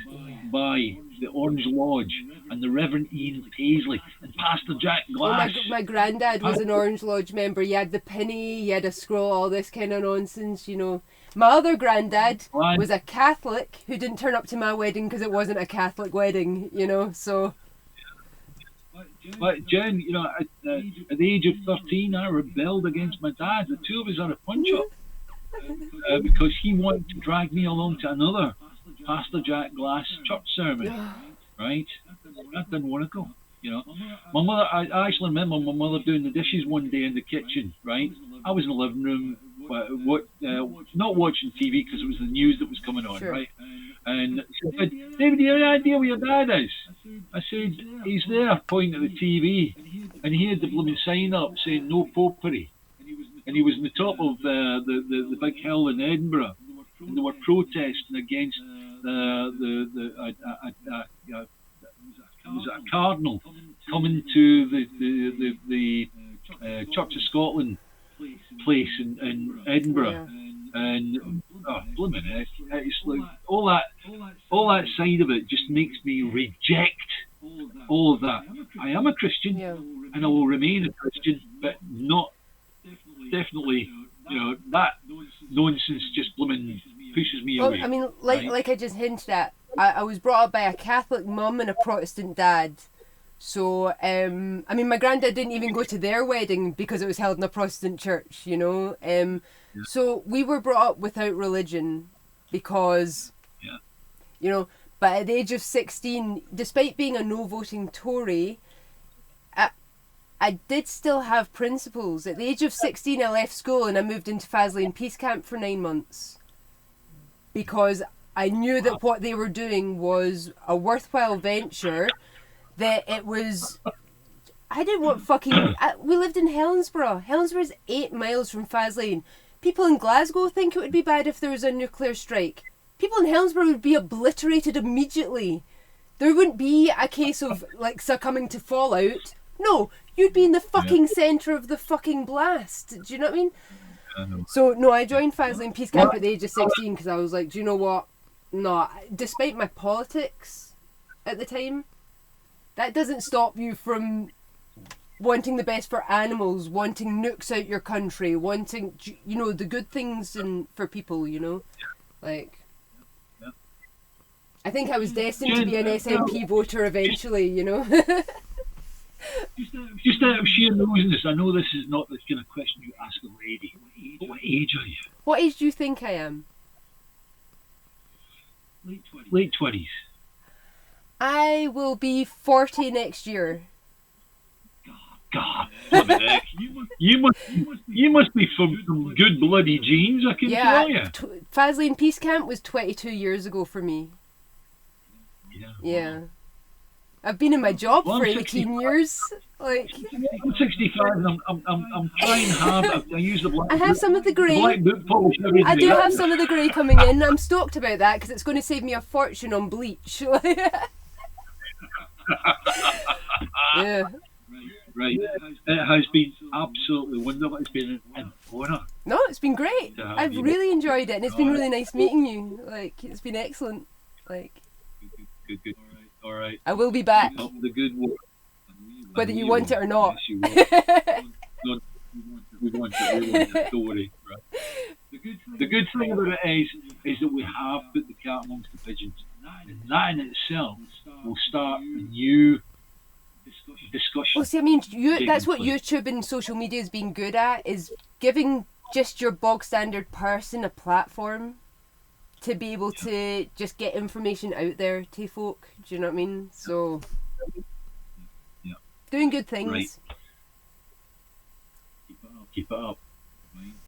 by the Orange Lodge and the Reverend Ian Paisley and Pastor Jack Oh, Glass. my granddad was an Orange Lodge member. He had the penny, he had a scroll, all this kind of nonsense, you know. My other granddad Why? was a Catholic who didn't turn up to my wedding because it wasn't a Catholic wedding, you know. So But Jen, you know, at the age of 13, I rebelled against my dad. The two of us had a punch-up because he wanted to drag me along to another Pastor Jack Glass church sermon, right? I didn't want to go, you know. My mother, I actually remember my mother doing the dishes one day in the kitchen, right? I was in the living room, not watching TV because it was the news that was coming on, Sure. right? And she said, David, do you have any idea where your dad is? I said, he's there, pointing at the TV. And he had the blooming sign up saying no popery. And he was on the top of the big hill in Edinburgh. And they were protesting against was it a cardinal coming to the Church of Scotland place in Edinburgh. yeah. And blimmin', it's like all that side of it just makes me reject all of that. I am a Christian, Yeah. and I will remain a Christian, but not definitely. You know, that nonsense just blimmin' pushes me Well, away. I mean, right? like I just hinted at, I was brought up by a Catholic mum and a Protestant dad. So, I mean, my granddad didn't even go to their wedding because it was held in a Protestant church, you know. So we were brought up without religion because, you know, but at the age of 16, despite being a no-voting Tory, I did still have principles. At the age of 16, I left school and I moved into Faslane Peace Camp for 9 months because I knew that what they were doing was a worthwhile venture, that it was... I didn't want fucking... we lived in Helensburgh. Helensburgh is 8 miles from Faslane. People in Glasgow think it would be bad if there was a nuclear strike. People in Helensburgh would be obliterated immediately. There wouldn't be a case of, like, succumbing to fallout. No, you'd be in the fucking centre of the fucking blast. Do you know what I mean? I know. So, no, I joined Faslane Peace Camp at the age of 16 because I was like, do you know what? No, despite my politics at the time, that doesn't stop you from wanting the best for animals, wanting nukes out your country, wanting, you know, the good things for people, you know? Like... I think I was destined to be an SNP voter eventually, you know. Just out of sheer nosiness, I know this is not the kind of question you ask a lady. But what age are you? What age do you think I am? Late 20s. I will be 40 next year. God, blimey heck. You must be from some good bloody genes, I can tell you. Faslane Peace Camp was 22 years ago for me. Yeah. I've been in my job for 18 years. Like, I'm 65 and I'm trying hard. I use the black. I have some of the grey. Black book polish every day. I do have some of the grey coming in. I'm stoked about that because it's going to save me a fortune on bleach. Yeah. Right. It has been absolutely wonderful. It's been an honour. No, it's been great. I've really enjoyed it, and it's been really nice meeting you. Like, it's been excellent. Like, Good. All right. I will be back, Up the good work. whether you want it or not. Yes, you will. No, we want it. Don't worry. Right. The good thing about it is that we have put the cat amongst the pigeons. And that in itself will start a new discussion. Well, see, I mean, that's what YouTube and social media has been good at, is giving just your bog standard person a platform to be able to just get information out there to folk. Do you know what I mean? So, doing good things. Right. Keep it up.